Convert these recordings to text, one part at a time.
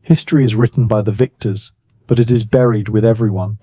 History is written by the victors, but it is buried with everyone.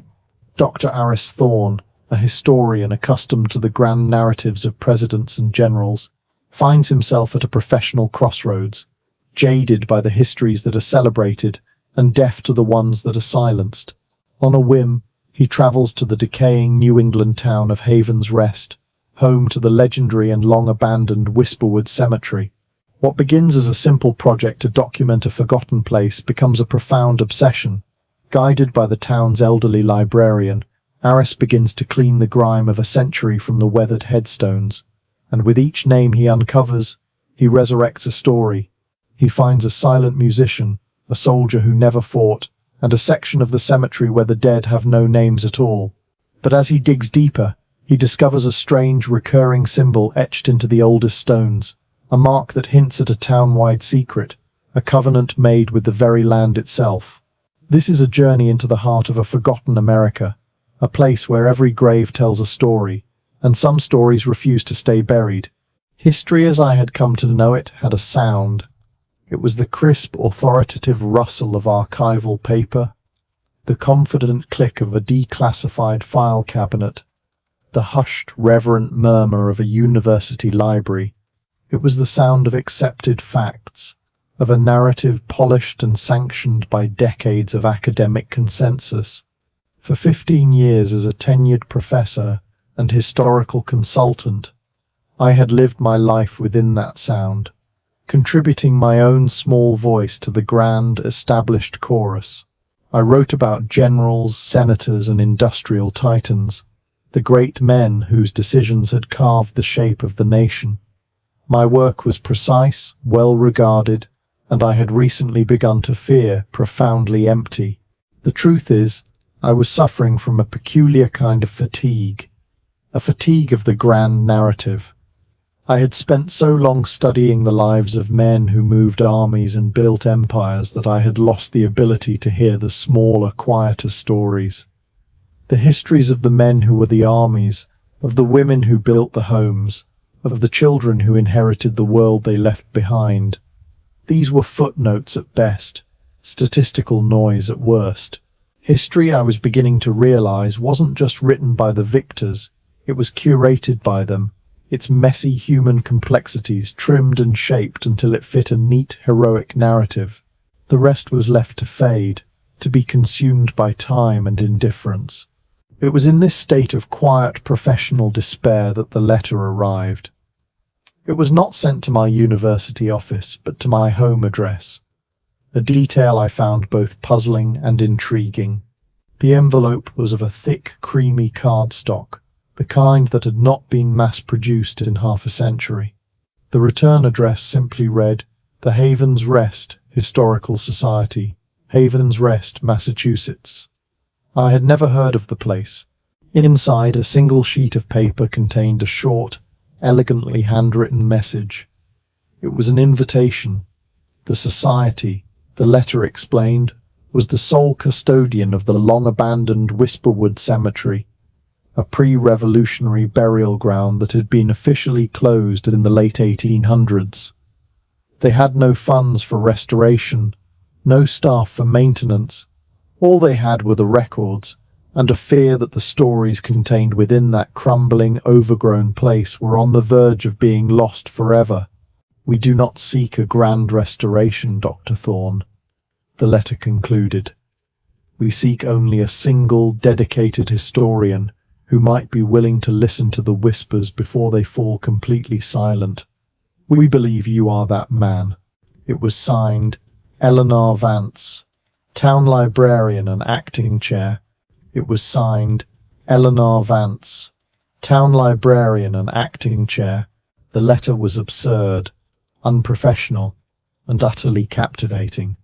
Dr. Aris Thorne, a historian accustomed to the grand narratives of presidents and generals, finds himself at a professional crossroads, jaded by the histories that are celebrated and deaf to the ones that are silenced. On a whim, he travels to the decaying New England town of Haven's Rest, home to the legendary and long-abandoned Whisperwood Cemetery. What begins as a simple project to document a forgotten place becomes a profound obsession. Guided by the town's elderly librarian, Aris begins to clean the grime of a century from the weathered headstones, and with each name he uncovers, he resurrects a story. He finds a silent musician, a soldier who never fought, and a section of the cemetery where the dead have no names at all. But as he digs deeper, he discovers a strange, recurring symbol etched into the oldest stones, a mark that hints at a town-wide secret, a covenant made with the very land itself. This is a journey into the heart of a forgotten America, a place where every grave tells a story, and some stories refuse to stay buried. History as I had come to know it had a sound. It was the crisp, authoritative rustle of archival paper, the confident click of a declassified file cabinet, the hushed, reverent murmur of a university library. It was the sound of accepted facts, of a narrative polished and sanctioned by decades of academic consensus. For 15 years as a tenured professor and historical consultant, I had lived my life within that sound, contributing my own small voice to the grand, established chorus. I wrote about generals, senators, and industrial titans, the great men whose decisions had carved the shape of the nation. My work was precise, well-regarded, and I had recently begun to fear profoundly empty. The truth is, I was suffering from a peculiar kind of fatigue, a fatigue of the grand narrative. I had spent so long studying the lives of men who moved armies and built empires that I had lost the ability to hear the smaller, quieter stories. The histories of the men who were the armies, of the women who built the homes, of the children who inherited the world they left behind. These were footnotes at best, statistical noise at worst. History, I was beginning to realize, wasn't just written by the victors, it was curated by them, its messy human complexities trimmed and shaped until it fit a neat, heroic narrative. The rest was left to fade, to be consumed by time and indifference. It was in this state of quiet professional despair that the letter arrived. It was not sent to my university office, but to my home address, a detail I found both puzzling and intriguing. The envelope was of a thick, creamy cardstock, the kind that had not been mass-produced in half a century. The return address simply read, The Haven's Rest Historical Society, Haven's Rest, Massachusetts. I had never heard of the place. Inside, a single sheet of paper contained a short, elegantly handwritten message. It was an invitation. The society, the letter explained, was the sole custodian of the long-abandoned Whisperwood Cemetery, a pre-revolutionary burial ground that had been officially closed in the late 1800s. They had no funds for restoration, no staff for maintenance. All they had were the records, and a fear that the stories contained within that crumbling, overgrown place were on the verge of being lost forever. We do not seek a grand restoration, Dr. Thorne, the letter concluded. We seek only a single, dedicated historian who might be willing to listen to the whispers before they fall completely silent. We believe you are that man. It was signed, Eleanor Vance, Town Librarian and Acting Chair. It was signed, Eleanor Vance, Town Librarian and Acting Chair. The letter was absurd, unprofessional, and utterly captivating.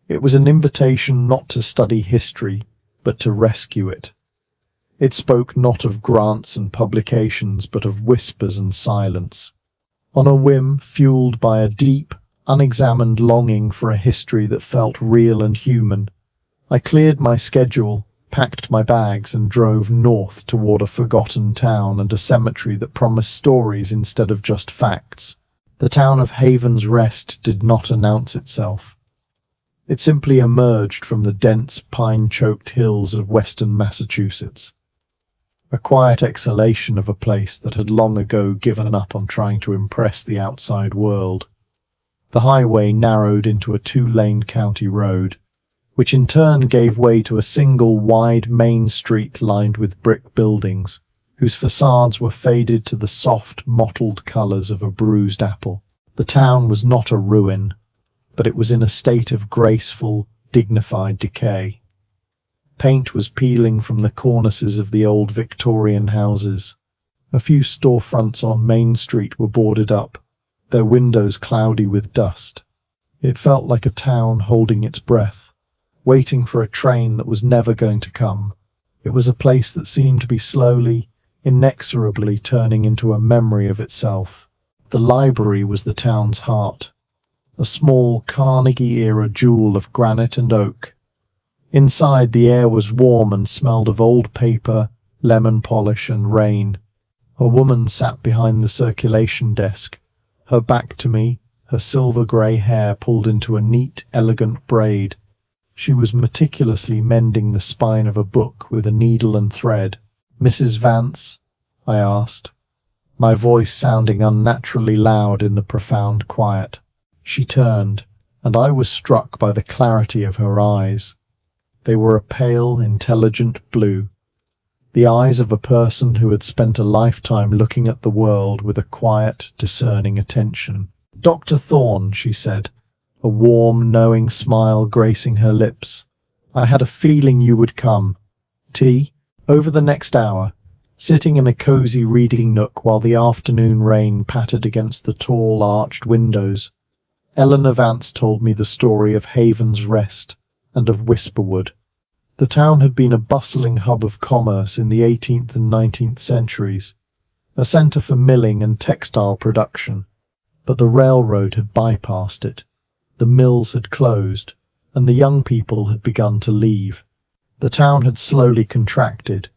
It was an invitation not to study history, but to rescue it. It spoke not of grants and publications, but of whispers and silence. On a whim, fueled by a deep, unexamined longing for a history that felt real and human, I cleared my schedule, packed my bags, and drove north toward a forgotten town and a cemetery that promised stories instead of just facts. The town of Haven's Rest did not announce itself. It simply emerged from the dense, pine-choked hills of western Massachusetts. A quiet exhalation of a place that had long ago given up on trying to impress the outside world. The highway narrowed into a two-lane county road, which in turn gave way to a single wide main street lined with brick buildings, whose facades were faded to the soft, mottled colors of a bruised apple. The town was not a ruin, but it was in a state of graceful, dignified decay. Paint was peeling from the cornices of the old Victorian houses. A few storefronts on Main Street were boarded up, their windows cloudy with dust. It felt like a town holding its breath, waiting for a train that was never going to come. It was a place that seemed to be slowly, inexorably turning into a memory of itself. The library was the town's heart, a small Carnegie-era jewel of granite and oak. Inside, the air was warm and smelled of old paper, lemon polish, and rain. A woman sat behind the circulation desk, her back to me, her silver-grey hair pulled into a neat, elegant braid. She was meticulously mending the spine of a book with a needle and thread. "Mrs. Vance?" I asked, my voice sounding unnaturally loud in the profound quiet. She turned, and I was struck by the clarity of her eyes. They were a pale, intelligent blue, the eyes of a person who had spent a lifetime looking at the world with a quiet, discerning attention. "Dr. Thorne," she said, a warm, knowing smile gracing her lips. "I had a feeling you would come. Tea?" Over the next hour, sitting in a cozy reading nook while the afternoon rain pattered against the tall, arched windows, Eleanor Vance told me the story of Haven's Rest and of Whisperwood. The town had been a bustling hub of commerce in the 18th and 19th centuries, a centre for milling and textile production, but the railroad had bypassed it, the mills had closed, and the young people had begun to leave. The town had slowly contracted,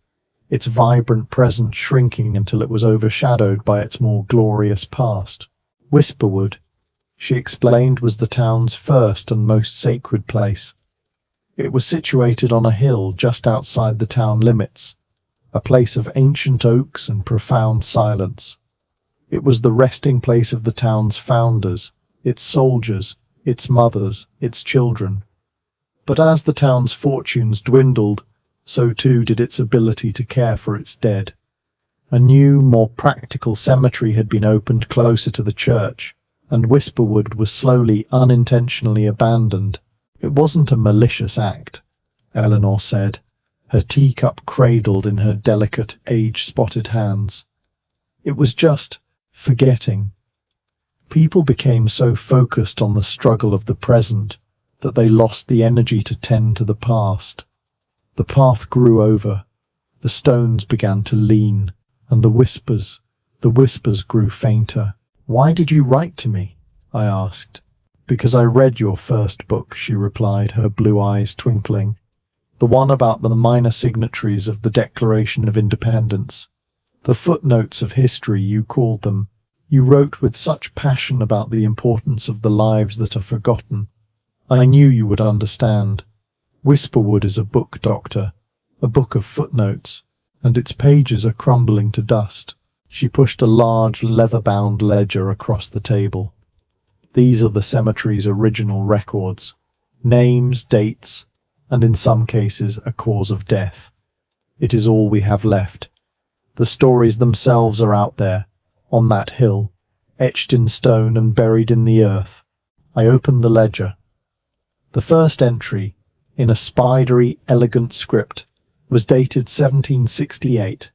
its vibrant present shrinking until it was overshadowed by its more glorious past. Whisperwood, she explained, was the town's first and most sacred place. It was situated on a hill just outside the town limits, a place of ancient oaks and profound silence. It was the resting place of the town's founders, its soldiers, its mothers, its children. But as the town's fortunes dwindled, so too did its ability to care for its dead. A new, more practical cemetery had been opened closer to the church, and Whisperwood was slowly, unintentionally abandoned. "It wasn't a malicious act," Eleanor said, her teacup cradled in her delicate, age-spotted hands. "It was just forgetting. People became so focused on the struggle of the present that they lost the energy to tend to the past. The path grew over, the stones began to lean, and the whispers grew fainter." "Why did you write to me?" I asked. "Because I read your first book," she replied, her blue eyes twinkling. "The one about the minor signatories of the Declaration of Independence. The footnotes of history, you called them. You wrote with such passion about the importance of the lives that are forgotten. I knew you would understand. Whisperwood is a book, Doctor, a book of footnotes, and its pages are crumbling to dust." She pushed a large, leather-bound ledger across the table. "These are the cemetery's original records, names, dates, and in some cases a cause of death. It is all we have left. The stories themselves are out there, on that hill, etched in stone and buried in the earth." I opened the ledger. The first entry, in a spidery, elegant script, was dated 1768.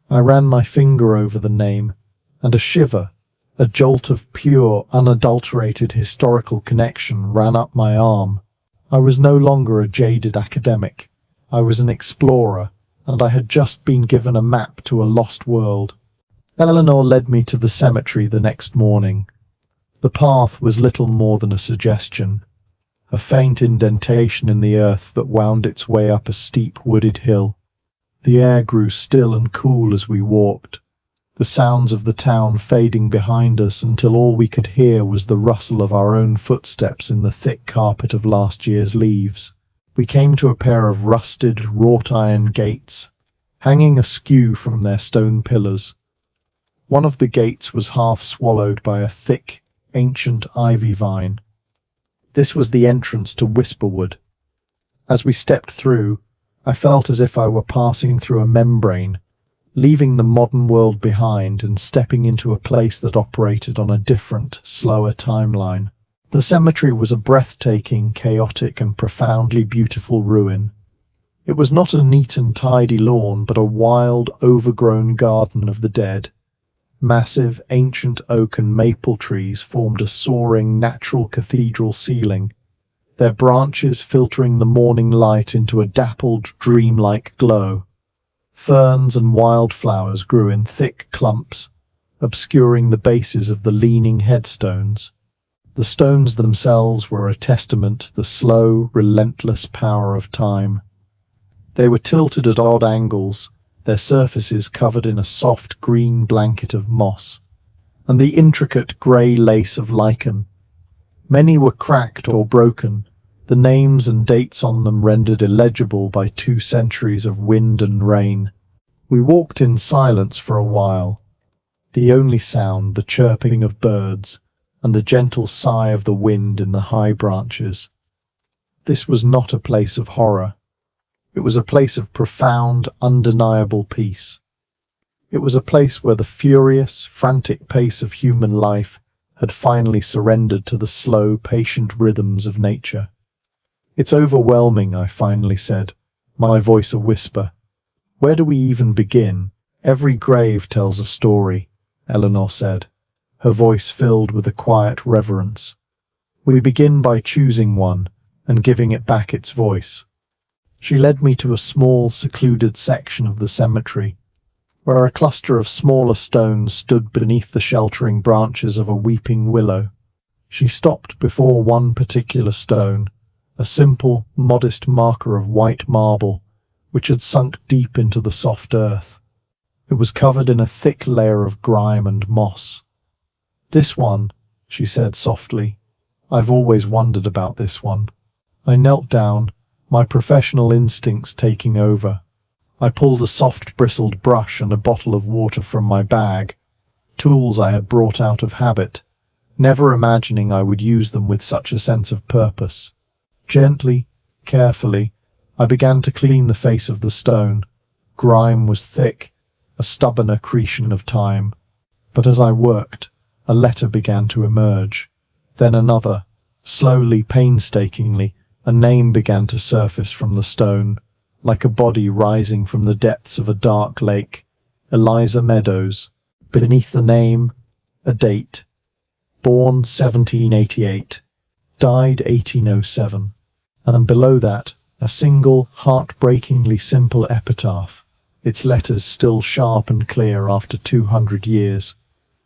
I ran my finger over the name, and a shiver, a jolt of pure, unadulterated historical connection ran up my arm. I was no longer a jaded academic. I was an explorer, and I had just been given a map to a lost world. Eleanor led me to the cemetery the next morning. The path was little more than a suggestion, a faint indentation in the earth that wound its way up a steep wooded hill. The air grew still and cool as we walked. the sounds of the town fading behind us until all we could hear was the rustle of our own footsteps in the thick carpet of last year's leaves. We came to a pair of rusted, wrought-iron gates, hanging askew from their stone pillars. One of the gates was half swallowed by a thick, ancient ivy vine. This was the entrance to Whisperwood. As we stepped through, I felt as if I were passing through a membrane, leaving the modern world behind and stepping into a place that operated on a different, slower timeline. The cemetery was a breathtaking, chaotic, and profoundly beautiful ruin. It was not a neat and tidy lawn, but a wild, overgrown garden of the dead. Massive, ancient oak and maple trees formed a soaring, natural cathedral ceiling, their branches filtering the morning light into a dappled, dreamlike glow. Ferns and wildflowers grew in thick clumps, obscuring the bases of the leaning headstones. The stones themselves were a testament to the slow, relentless power of time. They were tilted at odd angles, their surfaces covered in a soft green blanket of moss, and the intricate grey lace of lichen. Many were cracked or broken, the names and dates on them rendered illegible by 2 centuries of wind and rain. We walked in silence for a while, the only sound the chirping of birds and the gentle sigh of the wind in the high branches. This was not a place of horror. It was a place of profound, undeniable peace. It was a place where the furious, frantic pace of human life had finally surrendered to the slow, patient rhythms of nature. "It's overwhelming," I finally said, my voice a whisper. "Where do we even begin?" "Every grave tells a story," Eleanor said, her voice filled with a quiet reverence. "We begin by choosing one and giving it back its voice." She led me to a small, secluded section of the cemetery, where a cluster of smaller stones stood beneath the sheltering branches of a weeping willow. She stopped before one particular stone, a simple, modest marker of white marble, which had sunk deep into the soft earth. It was covered in a thick layer of grime and moss. "This one," she said softly. "I've always wondered about this one." I knelt down, my professional instincts taking over. I pulled a soft bristled brush and a bottle of water from my bag, tools I had brought out of habit, never imagining I would use them with such a sense of purpose. Gently, carefully, I began to clean the face of the stone. Grime was thick, a stubborn accretion of time. But as I worked, a letter began to emerge. Then another. Slowly, painstakingly, a name began to surface from the stone, like a body rising from the depths of a dark lake. Eliza Meadows. Beneath the name, a date. Born 1788. Died 1807. And below that, a single, heartbreakingly simple epitaph, its letters still sharp and clear after 200 years.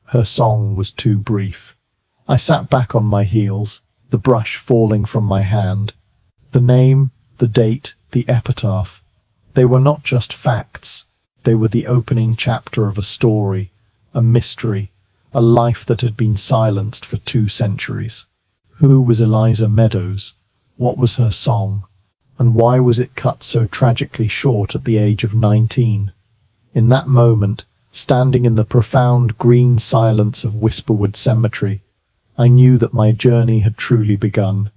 Her song was too brief. I sat back on my heels, the brush falling from my hand. The name, the date, the epitaph. They were not just facts. They were the opening chapter of a story, a mystery, a life that had been silenced for 2 centuries. Who was Eliza Meadows? What was her song? And why was it cut so tragically short at the age of 19? In that moment, standing in the profound green silence of Whisperwood Cemetery, I knew that my journey had truly begun.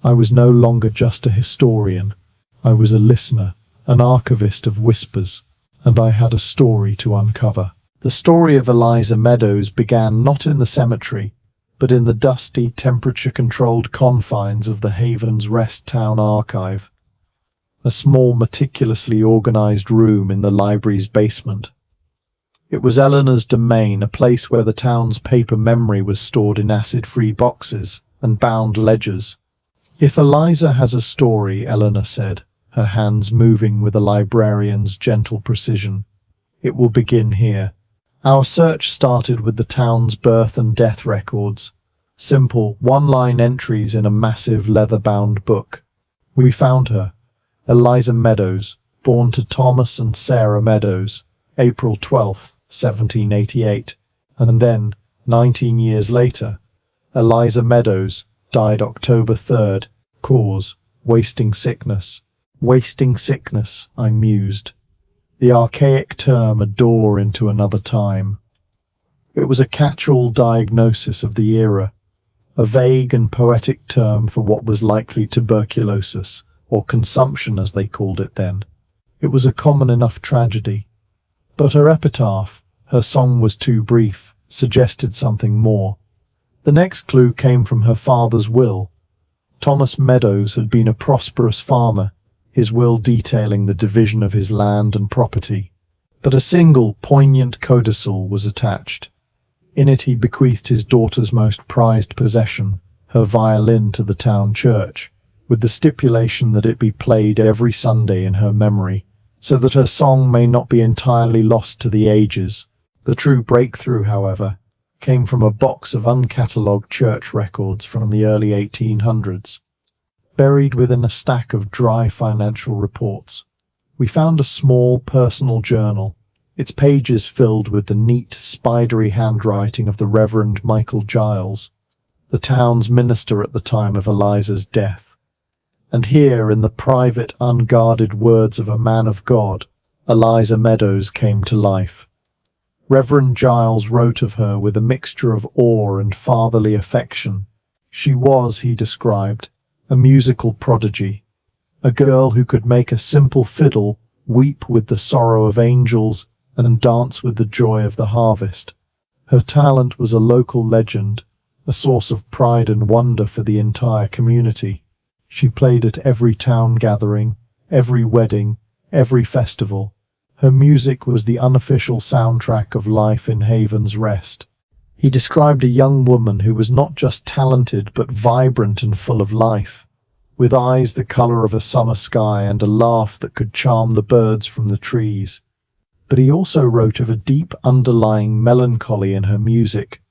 I was no longer just a historian. I was a listener, an archivist of whispers, and I had a story to uncover. The story of Eliza Meadows began not in the cemetery, but in the dusty, temperature-controlled confines of the Haven's Rest Town Archive, a small, meticulously organized room in the library's basement. It was Eleanor's domain, a place where the town's paper memory was stored in acid-free boxes and bound ledgers. "If Eliza has a story," Eleanor said, her hands moving with a librarian's gentle precision, "it will begin here." Our search started with the town's birth and death records, simple, one-line entries in a massive leather-bound book. We found her, Eliza Meadows, born to Thomas and Sarah Meadows, April 12, 1788, and then, 19 years later, Eliza Meadows died October 3rd, cause, wasting sickness. Wasting sickness, I mused. The archaic term a door into another time. It was a catch-all diagnosis of the era, a vague and poetic term for what was likely tuberculosis, or consumption as they called it then. It was a common enough tragedy. But her epitaph, her song was too brief, suggested something more. The next clue came from her father's will. Thomas Meadows had been a prosperous farmer, his will detailing the division of his land and property. But a single, poignant codicil was attached. In it he bequeathed his daughter's most prized possession, her violin, to the town church, with the stipulation that it be played every Sunday in her memory, so that her song may not be entirely lost to the ages. The true breakthrough, however, came from a box of uncatalogued church records from the early 1800s. Buried within a stack of dry financial reports, we found a small personal journal, its pages filled with the neat, spidery handwriting of the Reverend Michael Giles, the town's minister at the time of Eliza's death. And here, in the private, unguarded words of a man of God, Eliza Meadows came to life. Reverend Giles wrote of her with a mixture of awe and fatherly affection. She was, he described, a musical prodigy, a girl who could make a simple fiddle weep with the sorrow of angels and dance with the joy of the harvest. Her talent was a local legend, a source of pride and wonder for the entire community. She played at every town gathering, every wedding, every festival. Her music was the unofficial soundtrack of life in Haven's Rest. He described a young woman who was not just talented but vibrant and full of life, with eyes the color of a summer sky and a laugh that could charm the birds from the trees. But he also wrote of a deep underlying melancholy in her music,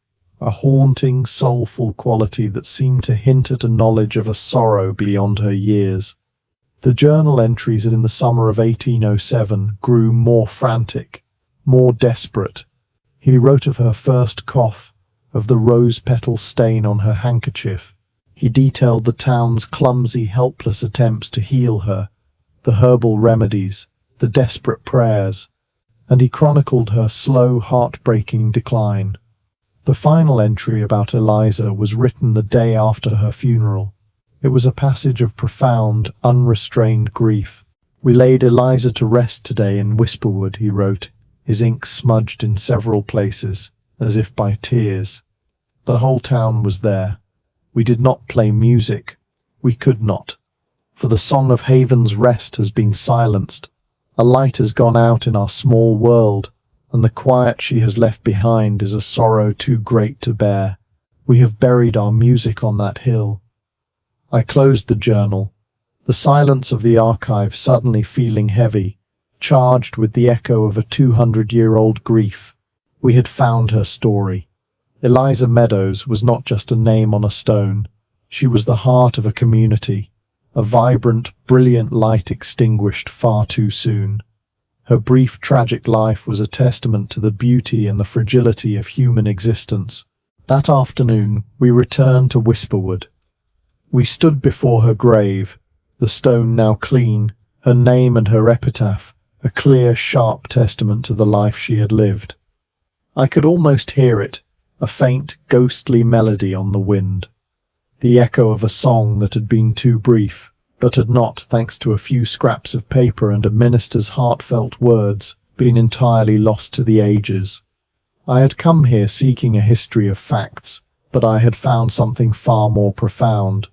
a haunting, soulful quality that seemed to hint at a knowledge of a sorrow beyond her years. The journal entries in the summer of 1807 grew more frantic, more desperate. He wrote of her first cough, of the rose-petal stain on her handkerchief. He detailed the town's clumsy, helpless attempts to heal her, the herbal remedies, the desperate prayers, and he chronicled her slow, heartbreaking decline. The final entry about Eliza was written the day after her funeral. It was a passage of profound, unrestrained grief. "We laid Eliza to rest today in Whisperwood," he wrote, his ink smudged in several places, as if by tears. The whole town was there. We did not play music. We could not. For the song of Haven's Rest has been silenced. A light has gone out in our small world, and the quiet she has left behind is a sorrow too great to bear. We have buried our music on that hill. I closed the journal, the silence of the archive suddenly feeling heavy, charged with the echo of a 200-year-old grief. We had found her story. Eliza Meadows was not just a name on a stone. She was the heart of a community, a vibrant, brilliant light extinguished far too soon. Her brief, tragic life was a testament to the beauty and the fragility of human existence. That afternoon, we returned to Whisperwood. We stood before her grave, the stone now clean, her name and her epitaph, a clear, sharp testament to the life she had lived. I could almost hear it, a faint, ghostly melody on the wind, the echo of a song that had been too brief, but had not, thanks to a few scraps of paper and a minister's heartfelt words, been entirely lost to the ages. I had come here seeking a history of facts, but I had found something far more profound.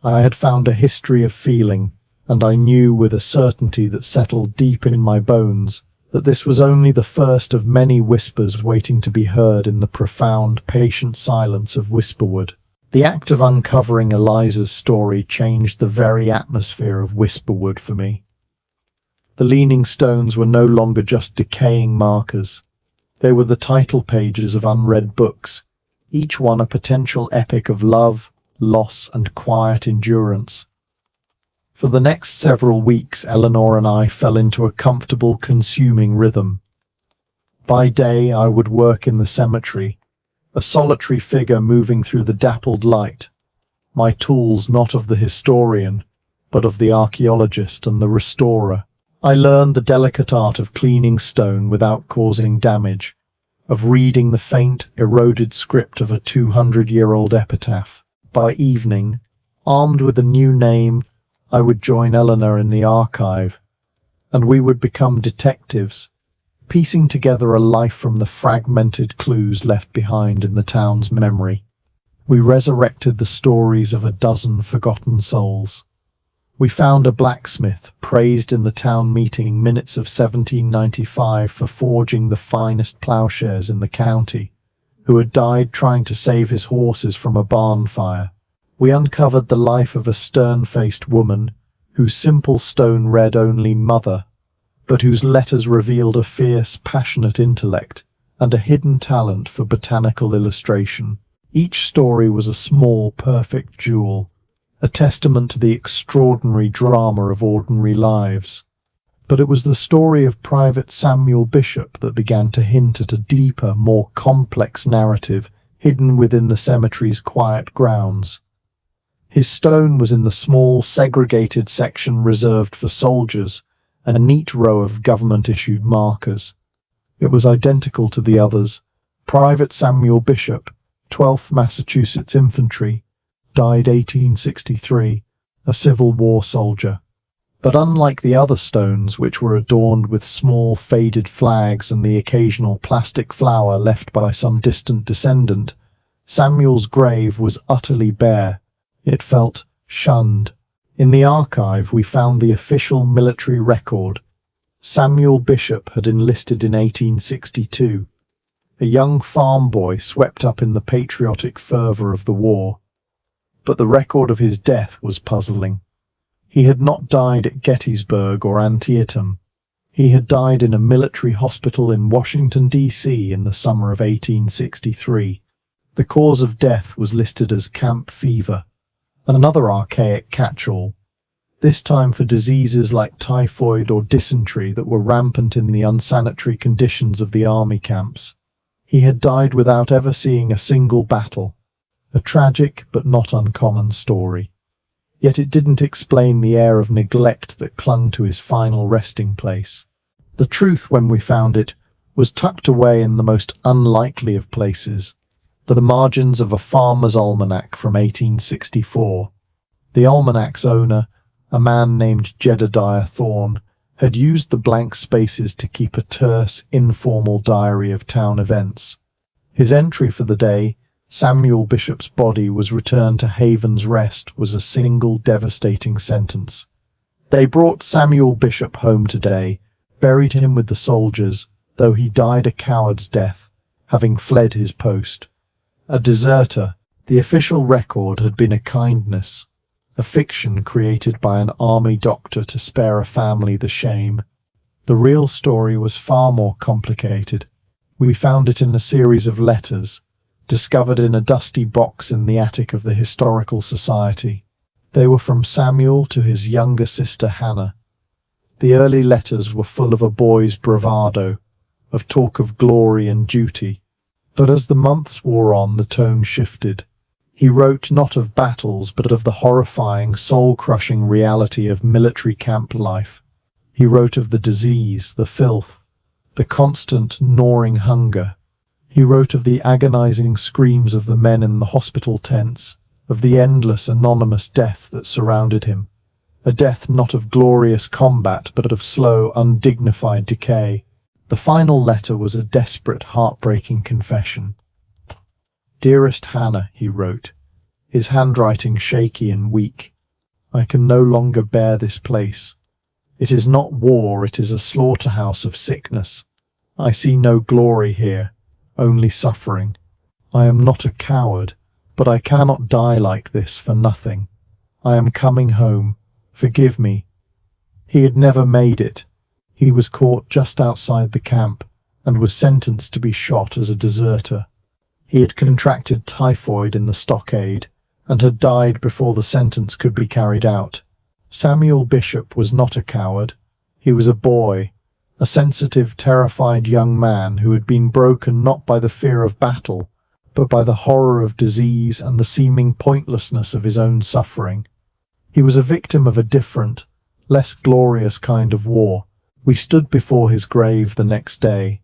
I had found a history of feeling, and I knew with a certainty that settled deep in my bones that this was only the first of many whispers waiting to be heard in the profound, patient silence of Whisperwood. The act of uncovering Eliza's story changed the very atmosphere of Whisperwood for me. The leaning stones were no longer just decaying markers. They were the title pages of unread books, each one a potential epic of love, loss, and quiet endurance. For the next several weeks, Eleanor and I fell into a comfortable, consuming rhythm. By day I would work in the cemetery, a solitary figure moving through the dappled light, my tools not of the historian, but of the archaeologist and the restorer. I learned the delicate art of cleaning stone without causing damage, of reading the faint, eroded script of a 200-year-old epitaph. By evening, armed with a new name, I would join Eleanor in the archive, and we would become detectives, piecing together a life from the fragmented clues left behind in the town's memory. We resurrected the stories of a dozen forgotten souls. We found a blacksmith, praised in the town meeting minutes of 1795 for forging the finest ploughshares in the county, who had died trying to save his horses from a barn fire. We uncovered the life of a stern-faced woman, whose simple stone read only mother, but whose letters revealed a fierce, passionate intellect and a hidden talent for botanical illustration. Each story was a small, perfect jewel, a testament to the extraordinary drama of ordinary lives. But it was the story of Private Samuel Bishop that began to hint at a deeper, more complex narrative hidden within the cemetery's quiet grounds. His stone was in the small, segregated section reserved for soldiers, and a neat row of government-issued markers. It was identical to the others. Private Samuel Bishop, 12th Massachusetts Infantry, died 1863, a Civil War soldier. But unlike the other stones, which were adorned with small faded flags and the occasional plastic flower left by some distant descendant, Samuel's grave was utterly bare. It felt shunned. In the archive we found the official military record. Samuel Bishop had enlisted in 1862, a young farm boy swept up in the patriotic fervour of the war. But the record of his death was puzzling. He had not died at Gettysburg or Antietam. He had died in a military hospital in Washington, D.C. in the summer of 1863. The cause of death was listed as camp fever, another archaic catch-all, this time for diseases like typhoid or dysentery that were rampant in the unsanitary conditions of the army camps. He had died without ever seeing a single battle, a tragic but not uncommon story. Yet it didn't explain the air of neglect that clung to his final resting place. The truth, when we found it, was tucked away in the most unlikely of places, the margins of a farmer's almanac from 1864. The almanac's owner, a man named Jedediah Thorne, had used the blank spaces to keep a terse, informal diary of town events. His entry for the day, Samuel Bishop's body was returned to Haven's Rest, was a single devastating sentence. They brought Samuel Bishop home today, buried him with the soldiers, though he died a coward's death, having fled his post. A deserter, the official record had been a kindness, a fiction created by an army doctor to spare a family the shame. The real story was far more complicated. We found it in a series of letters, discovered in a dusty box in the attic of the Historical Society. They were from Samuel to his younger sister Hannah. The early letters were full of a boy's bravado, of talk of glory and duty. But as the months wore on, the tone shifted. He wrote not of battles, but of the horrifying, soul-crushing reality of military camp life. He wrote of the disease, the filth, the constant, gnawing hunger. He wrote of the agonizing screams of the men in the hospital tents, of the endless, anonymous death that surrounded him, a death not of glorious combat, but of slow, undignified decay. The final letter was a desperate, heartbreaking confession. "Dearest Hannah," he wrote, his handwriting shaky and weak, "I can no longer bear this place. It is not war, it is a slaughterhouse of sickness. I see no glory here, only suffering. I am not a coward, but I cannot die like this for nothing. I am coming home. Forgive me." He had never made it. He was caught just outside the camp and was sentenced to be shot as a deserter. He had contracted typhoid in the stockade and had died before the sentence could be carried out. Samuel Bishop was not a coward. He was a boy, a sensitive, terrified young man who had been broken not by the fear of battle, but by the horror of disease and the seeming pointlessness of his own suffering. He was a victim of a different, less glorious kind of war. We stood before his grave the next day,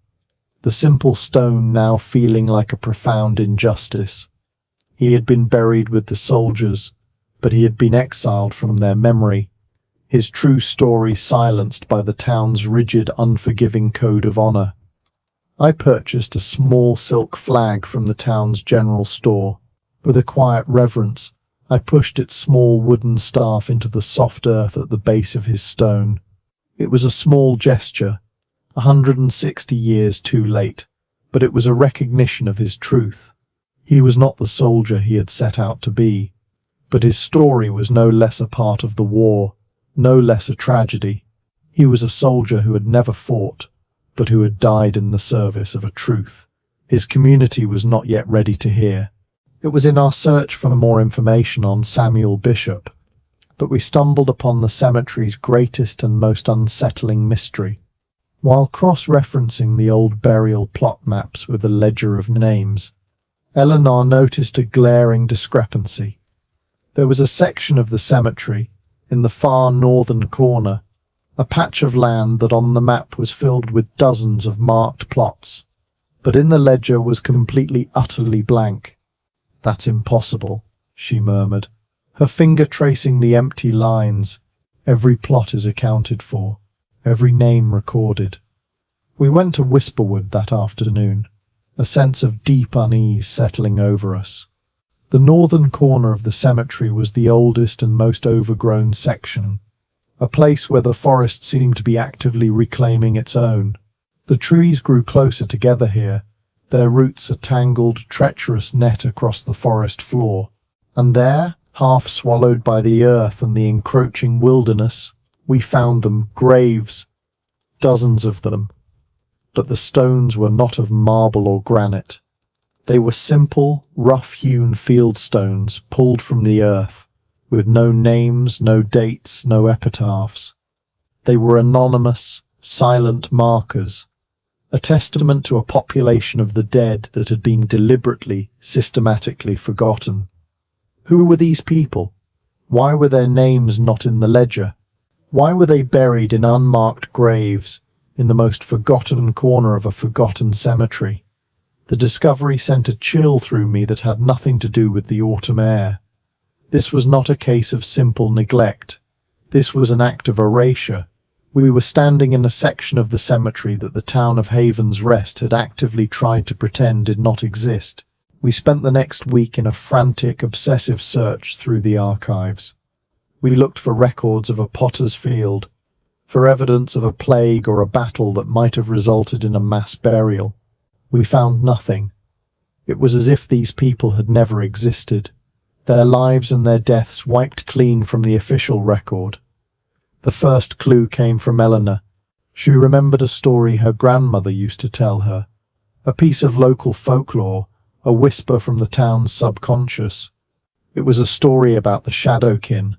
the simple stone now feeling like a profound injustice. He had been buried with the soldiers, but he had been exiled from their memory, his true story silenced by the town's rigid, unforgiving code of honor. I purchased a small silk flag from the town's general store. With a quiet reverence, I pushed its small wooden staff into the soft earth at the base of his stone. It was a small gesture, 160 years too late, but it was a recognition of his truth. He was not the soldier he had set out to be, but his story was no less a part of the war, no less a tragedy. He was a soldier who had never fought, but who had died in the service of a truth his community was not yet ready to hear. It was in our search for more information on Samuel Bishop that we stumbled upon the cemetery's greatest and most unsettling mystery. While cross-referencing the old burial plot maps with a ledger of names, Eleanor noticed a glaring discrepancy. There was a section of the cemetery, in the far northern corner, a patch of land that on the map was filled with dozens of marked plots, but in the ledger was completely, utterly blank. "That's impossible," she murmured, her finger tracing the empty lines. "Every plot is accounted for, every name recorded." We went to Whisperwood that afternoon, a sense of deep unease settling over us. The northern corner of the cemetery was the oldest and most overgrown section, a place where the forest seemed to be actively reclaiming its own. The trees grew closer together here, their roots a tangled, treacherous net across the forest floor. And there, half swallowed by the earth and the encroaching wilderness, we found them, graves, dozens of them. But the stones were not of marble or granite. They were simple, rough-hewn field stones pulled from the earth, with no names, no dates, no epitaphs. They were anonymous, silent markers, a testament to a population of the dead that had been deliberately, systematically forgotten. Who were these people? Why were their names not in the ledger? Why were they buried in unmarked graves, in the most forgotten corner of a forgotten cemetery? The discovery sent a chill through me that had nothing to do with the autumn air. This was not a case of simple neglect. This was an act of erasure. We were standing in a section of the cemetery that the town of Haven's Rest had actively tried to pretend did not exist. We spent the next week in a frantic, obsessive search through the archives. We looked for records of a potter's field, for evidence of a plague or a battle that might have resulted in a mass burial. We found nothing. It was as if these people had never existed, their lives and their deaths wiped clean from the official record. The first clue came from Eleanor. She remembered a story her grandmother used to tell her, a piece of local folklore, a whisper from the town's subconscious. It was a story about the Shadowkin,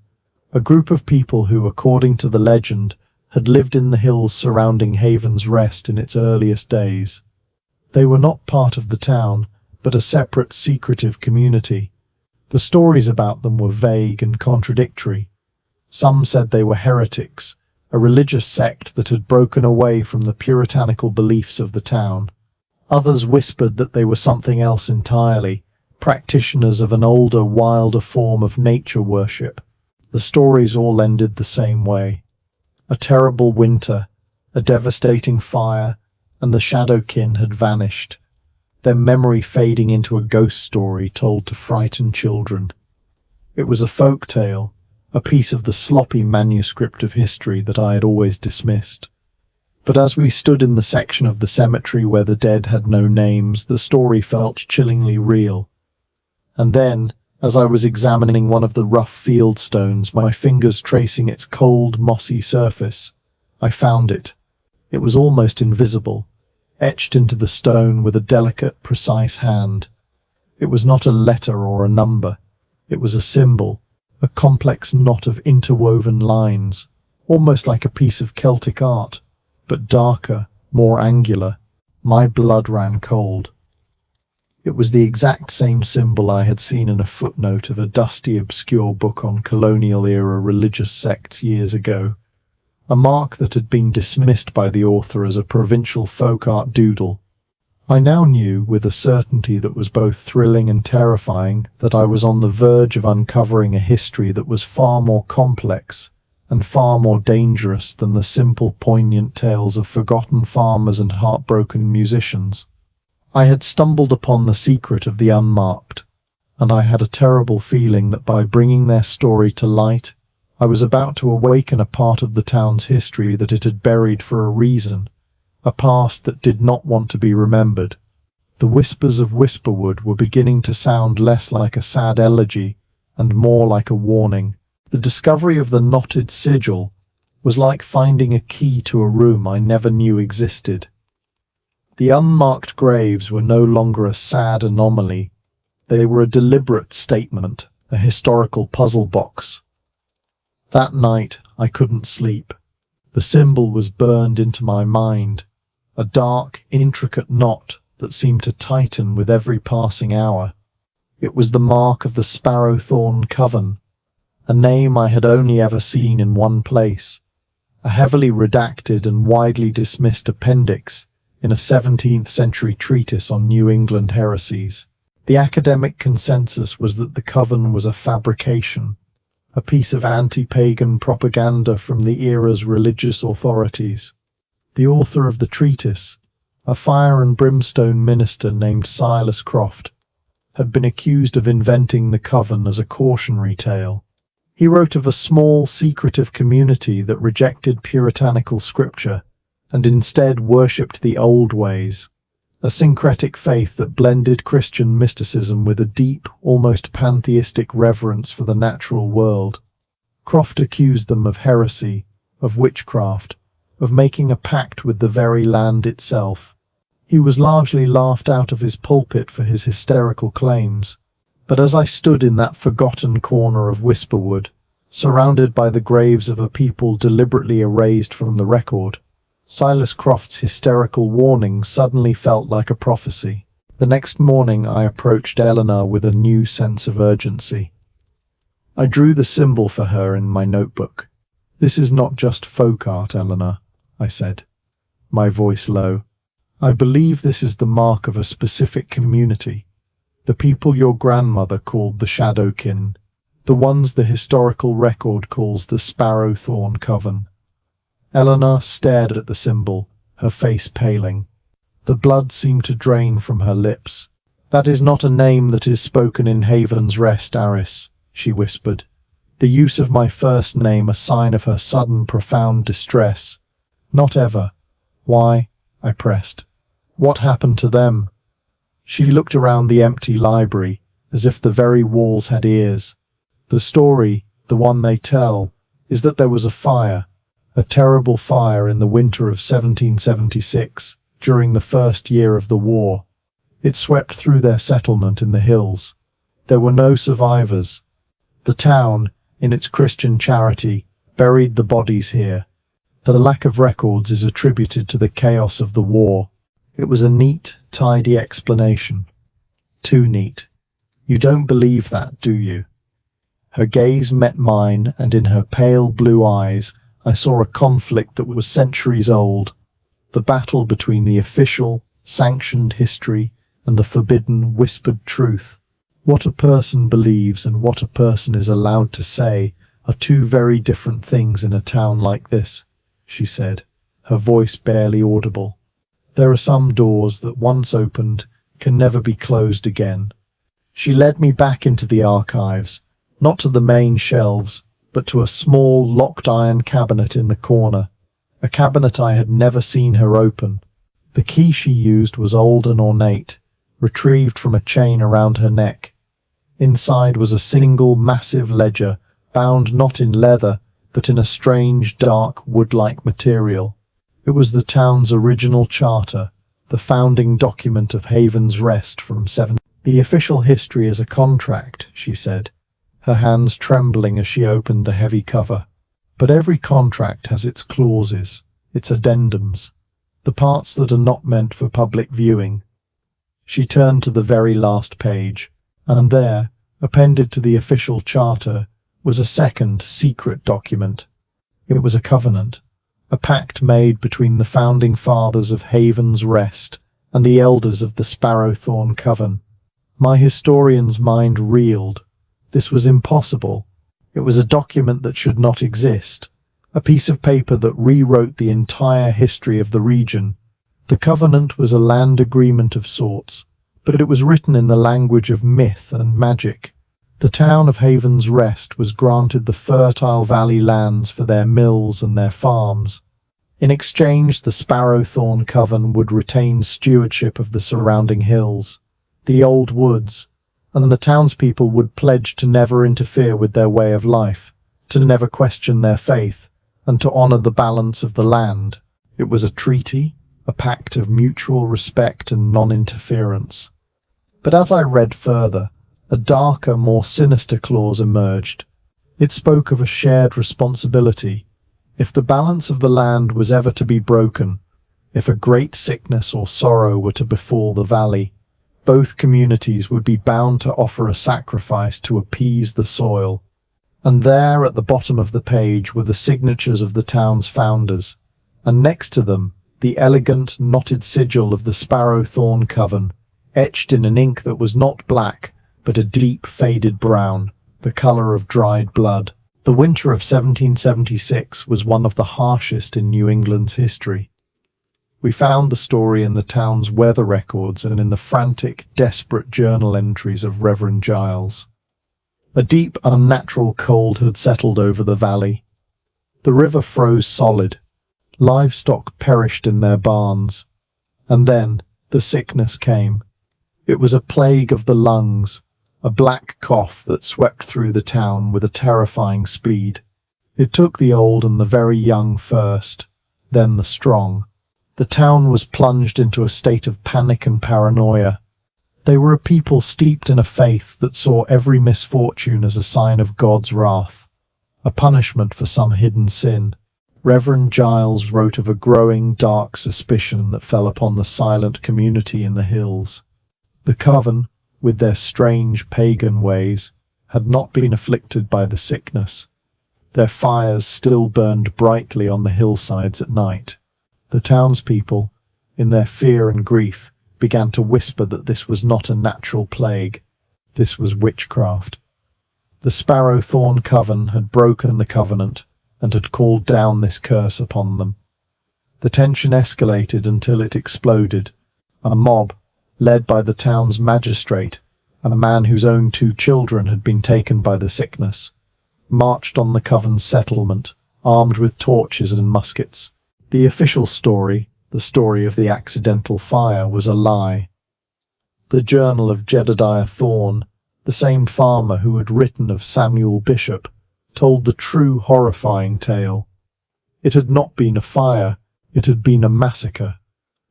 a group of people who, according to the legend, had lived in the hills surrounding Haven's Rest in its earliest days. They were not part of the town, but a separate, secretive community. The stories about them were vague and contradictory. Some said they were heretics, a religious sect that had broken away from the puritanical beliefs of the town. Others whispered that they were something else entirely, practitioners of an older, wilder form of nature worship. The stories all ended the same way. A terrible winter, a devastating fire, and the Shadowkin had vanished, their memory fading into a ghost story told to frighten children. It was a folk tale, a piece of the sloppy manuscript of history that I had always dismissed. But as we stood in the section of the cemetery where the dead had no names, the story felt chillingly real. And then, as I was examining one of the rough field stones, my fingers tracing its cold, mossy surface, I found it. It was almost invisible, etched into the stone with a delicate, precise hand. It was not a letter or a number. It was a symbol, a complex knot of interwoven lines, almost like a piece of Celtic art. but darker, more angular. My blood ran cold. It was the exact same symbol I had seen in a footnote of a dusty, obscure book on colonial-era religious sects years ago, a mark that had been dismissed by the author as a provincial folk art doodle. I now knew, with a certainty that was both thrilling and terrifying, that I was on the verge of uncovering a history that was far more complex and far more dangerous than the simple, poignant tales of forgotten farmers and heartbroken musicians. I had stumbled upon the secret of the unmarked, and I had a terrible feeling that by bringing their story to light, I was about to awaken a part of the town's history that it had buried for a reason, a past that did not want to be remembered. The whispers of Whisperwood were beginning to sound less like a sad elegy and more like a warning. The discovery of the knotted sigil was like finding a key to a room I never knew existed. The unmarked graves were no longer a sad anomaly. They were a deliberate statement, a historical puzzle box. That night I couldn't sleep. The symbol was burned into my mind, a dark, intricate knot that seemed to tighten with every passing hour. It was the mark of the Sparrow Thorne Coven, a name I had only ever seen in one place, a heavily redacted and widely dismissed appendix in a 17th century treatise on New England heresies. The academic consensus was that the coven was a fabrication, a piece of anti-pagan propaganda from the era's religious authorities. The author of the treatise, a fire and brimstone minister named Silas Croft, had been accused of inventing the coven as a cautionary tale. He wrote of a small, secretive community that rejected puritanical scripture and instead worshipped the old ways, a syncretic faith that blended Christian mysticism with a deep, almost pantheistic reverence for the natural world. Croft accused them of heresy, of witchcraft, of making a pact with the very land itself. He was largely laughed out of his pulpit for his hysterical claims, but as I stood in that forgotten corner of Whisperwood, surrounded by the graves of a people deliberately erased from the record, Silas Croft's hysterical warning suddenly felt like a prophecy. The next morning I approached Eleanor with a new sense of urgency. I drew the symbol for her in my notebook. "This is not just folk art, Eleanor," I said, my voice low. "I believe this is the mark of a specific community, the people your grandmother called the Shadowkin, the ones the historical record calls the Sparrow Thorne Coven." Eleanor stared at the symbol, her face paling. The blood seemed to drain from her lips. "That is not a name that is spoken in Haven's Rest, Aris," she whispered, the use of my first name a sign of her sudden, profound distress. "Not ever." "Why?" I pressed. "What happened to them?" She looked around the empty library, as if the very walls had ears. "The story, the one they tell, is that there was a fire, a terrible fire in the winter of 1776, during the first year of the war. It swept through their settlement in the hills. There were no survivors. The town, in its Christian charity, buried the bodies here. The lack of records is attributed to the chaos of the war." It was a neat, tidy explanation. Too neat. "You don't believe that, do you?" Her gaze met mine, and in her pale blue eyes I saw a conflict that was centuries old, the battle between the official, sanctioned history and the forbidden, whispered truth. What a person believes and what a person is allowed to say are two very different things in a town like this, she said, her voice barely audible. "There are some doors that once opened can never be closed again." She led me back into the archives, not to the main shelves, but to a small, locked iron cabinet in the corner, a cabinet I had never seen her open. The key she used was old and ornate, retrieved from a chain around her neck. Inside was a single, massive ledger, bound not in leather, but in a strange, dark, wood-like material. It was the town's original charter, the founding document of Haven's Rest from 7. "The official history is a contract," she said, her hands trembling as she opened the heavy cover. "But every contract has its clauses, its addendums, the parts that are not meant for public viewing. She turned to the very last page, and there, appended to the official charter, was a second secret document. It was a covenant, a pact made between the founding fathers of Haven's Rest and the elders of the Sparrowthorn Coven. My historian's mind reeled. This was impossible. It was a document that should not exist, a piece of paper that rewrote the entire history of the region. The covenant was a land agreement of sorts, but it was written in the language of myth and magic. The town of Haven's Rest was granted the fertile valley lands for their mills and their farms. In exchange, the Sparrowthorn Coven would retain stewardship of the surrounding hills, the old woods, and the townspeople would pledge to never interfere with their way of life, to never question their faith, and to honor the balance of the land. It was a treaty, a pact of mutual respect and non-interference. But as I read further, a darker, more sinister clause emerged. It spoke of a shared responsibility. If the balance of the land was ever to be broken, if a great sickness or sorrow were to befall the valley, both communities would be bound to offer a sacrifice to appease the soil. And there at the bottom of the page were the signatures of the town's founders, and next to them the elegant, knotted sigil of the Sparrowthorn Coven, etched in an ink that was not black, but a deep faded brown, the colour of dried blood. The winter of 1776 was one of the harshest in New England's history. We found the story in the town's weather records and in the frantic, desperate journal entries of Reverend Giles. A deep, unnatural cold had settled over the valley. The river froze solid. Livestock perished in their barns. And then the sickness came. It was a plague of the lungs, a black cough that swept through the town with a terrifying speed. It took the old and the very young first, then the strong. The town was plunged into a state of panic and paranoia. They were a people steeped in a faith that saw every misfortune as a sign of God's wrath, a punishment for some hidden sin. Reverend Giles wrote of a growing dark suspicion that fell upon the silent community in the hills. The coven, with their strange pagan ways, had not been afflicted by the sickness. Their fires still burned brightly on the hillsides at night. The townspeople, in their fear and grief, began to whisper that this was not a natural plague. This was witchcraft. The Sparrowthorn Coven had broken the covenant and had called down this curse upon them. The tension escalated until it exploded. A mob, led by the town's magistrate, and a man whose own 2 children had been taken by the sickness, marched on the coven's settlement, armed with torches and muskets. The official story, the story of the accidental fire, was a lie. The journal of Jedediah Thorne, the same farmer who had written of Samuel Bishop, told the true horrifying tale. It had not been a fire, it had been a massacre.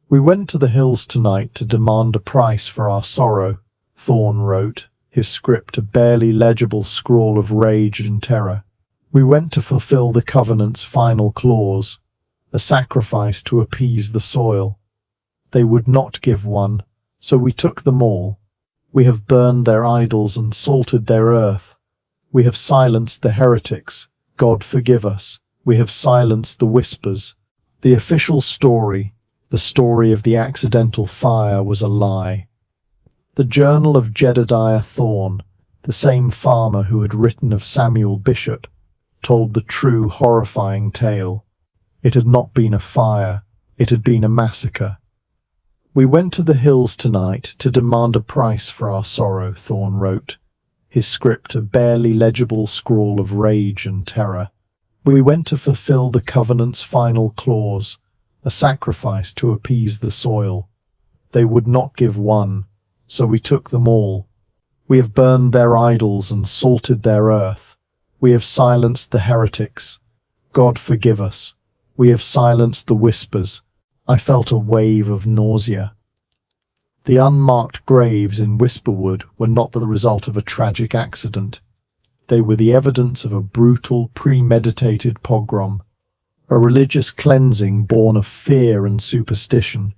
We went to the hills tonight to demand a price for our sorrow, Thorne wrote, his script a barely legible scrawl of rage and terror. We went to fulfill the covenant's final clause, a sacrifice to appease the soil. They would not give one, so we took them all. We have burned their idols and salted their earth. We have silenced the heretics. God forgive us. We have silenced the whispers. The official story, the story of the accidental fire, was a lie. The journal of Jedediah Thorne, the same farmer who had written of Samuel Bishop, told the true horrifying tale. It had not been a fire, it had been a massacre. We went to the hills tonight to demand a price for our sorrow, Thorne wrote, his script a barely legible scrawl of rage and terror. We went to fulfill the covenant's final clause, a sacrifice to appease the soil. They would not give one, so we took them all. We have burned their idols and salted their earth. We have silenced the heretics. God forgive us. We have silenced the whispers. I felt a wave of nausea. The unmarked graves in Whisperwood were not the result of a tragic accident. They were the evidence of a brutal, premeditated pogrom, a religious cleansing born of fear and superstition.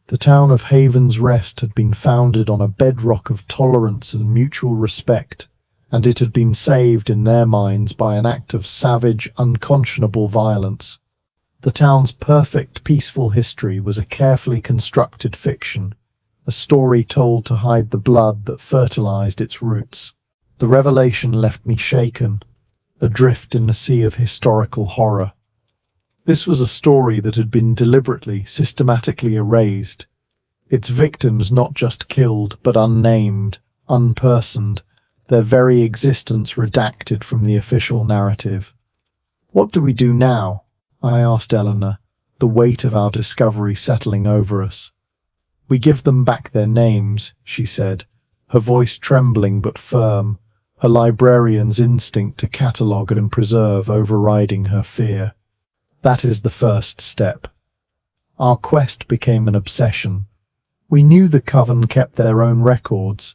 The town of Haven's Rest had been founded on a bedrock of tolerance and mutual respect, and it had been saved in their minds by an act of savage, unconscionable violence. The town's perfect, peaceful history was a carefully constructed fiction, a story told to hide the blood that fertilized its roots. The revelation left me shaken, adrift in a sea of historical horror. This was a story that had been deliberately, systematically erased, its victims not just killed, but unnamed, unpersoned, their very existence redacted from the official narrative. "What do we do now?" I asked Eleanor, the weight of our discovery settling over us. "We give them back their names," she said, her voice trembling but firm, her librarian's instinct to catalogue and preserve overriding her fear. That is the first step. Our quest became an obsession. We knew the Coven kept their own records.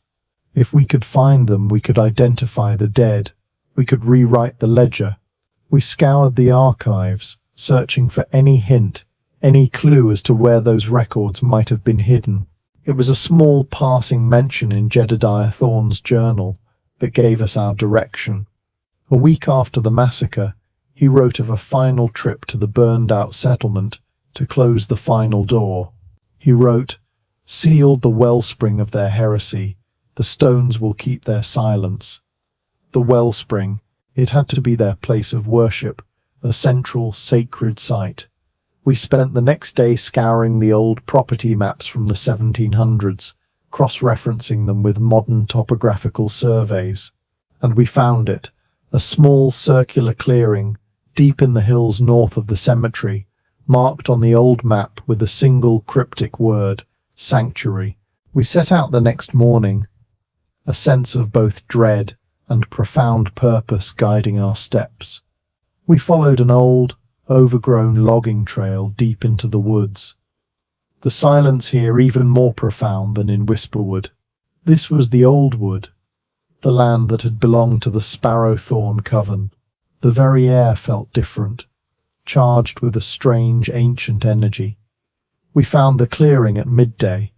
If we could find them, we could identify the dead. We could rewrite the ledger. We scoured the archives, searching for any hint, any clue as to where those records might have been hidden. It was a small passing mention in Jedediah Thorne's journal that gave us our direction. A week after the massacre, he wrote of a final trip to the burned-out settlement to close the final door. He wrote, "Sealed the wellspring of their heresy, the stones will keep their silence." The wellspring, it had to be their place of worship, a central, sacred site. We spent the next day scouring the old property maps from the 1700s, cross-referencing them with modern topographical surveys. And we found it, a small circular clearing, deep in the hills north of the cemetery, marked on the old map with a single cryptic word, sanctuary. We set out the next morning, a sense of both dread and profound purpose guiding our steps. We followed an old, overgrown logging trail deep into the woods. The silence here even more profound than in Whisperwood. This was the old wood, the land that had belonged to the Thorne Coven. The very air felt different, charged with a strange ancient energy. We found the clearing at midday.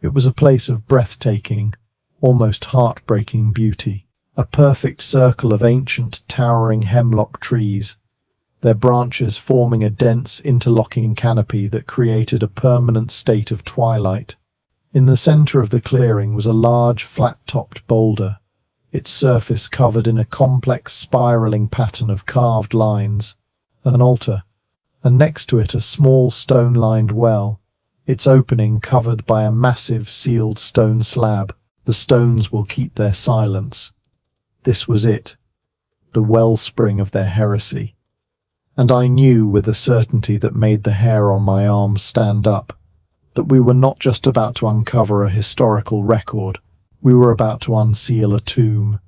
It was a place of breathtaking, almost heartbreaking beauty, a perfect circle of ancient towering hemlock trees, their branches forming a dense interlocking canopy that created a permanent state of twilight. In the center of the clearing was a large flat-topped boulder, its surface covered in a complex spiraling pattern of carved lines, an altar, and next to it a small stone-lined well, its opening covered by a massive sealed stone slab. "The stones will keep their silence." This was it, the wellspring of their heresy. And I knew with a certainty that made the hair on my arms stand up, that we were not just about to uncover a historical record. We were about to unseal a tomb.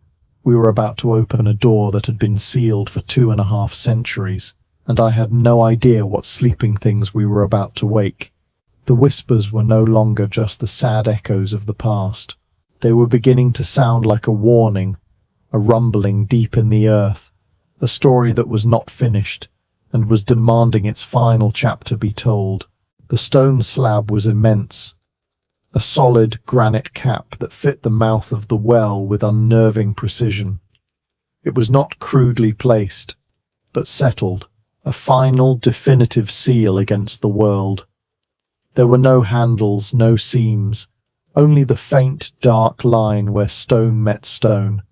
We were about to open a door that had been sealed for 2.5 centuries, and I had no idea what sleeping things we were about to wake. The whispers were no longer just the sad echoes of the past. They were beginning to sound like a warning, a rumbling deep in the earth, a story that was not finished, and was demanding its final chapter be told. The stone slab was immense, a solid granite cap that fit the mouth of the well with unnerving precision. It was not crudely placed, but settled, a final, definitive seal against the world. There were no handles, no seams, only the faint, dark line where stone met stone.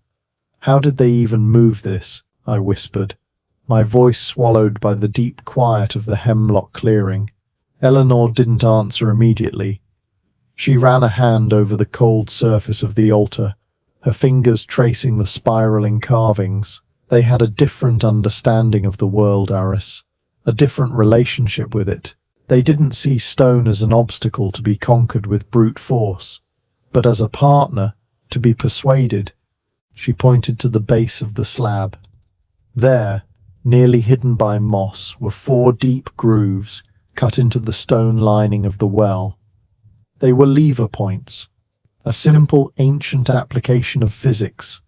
"How did they even move this?" I whispered, my voice swallowed by the deep quiet of the hemlock clearing. Eleanor didn't answer immediately. She ran a hand over the cold surface of the altar, her fingers tracing the spiraling carvings. They had a different understanding of the world, Aris, a different relationship with it. They didn't see stone as an obstacle to be conquered with brute force, but as a partner to be persuaded. She pointed to the base of the slab. There, nearly hidden by moss, were 4 deep grooves cut into the stone lining of the well. They were lever points, a simple ancient application of physics.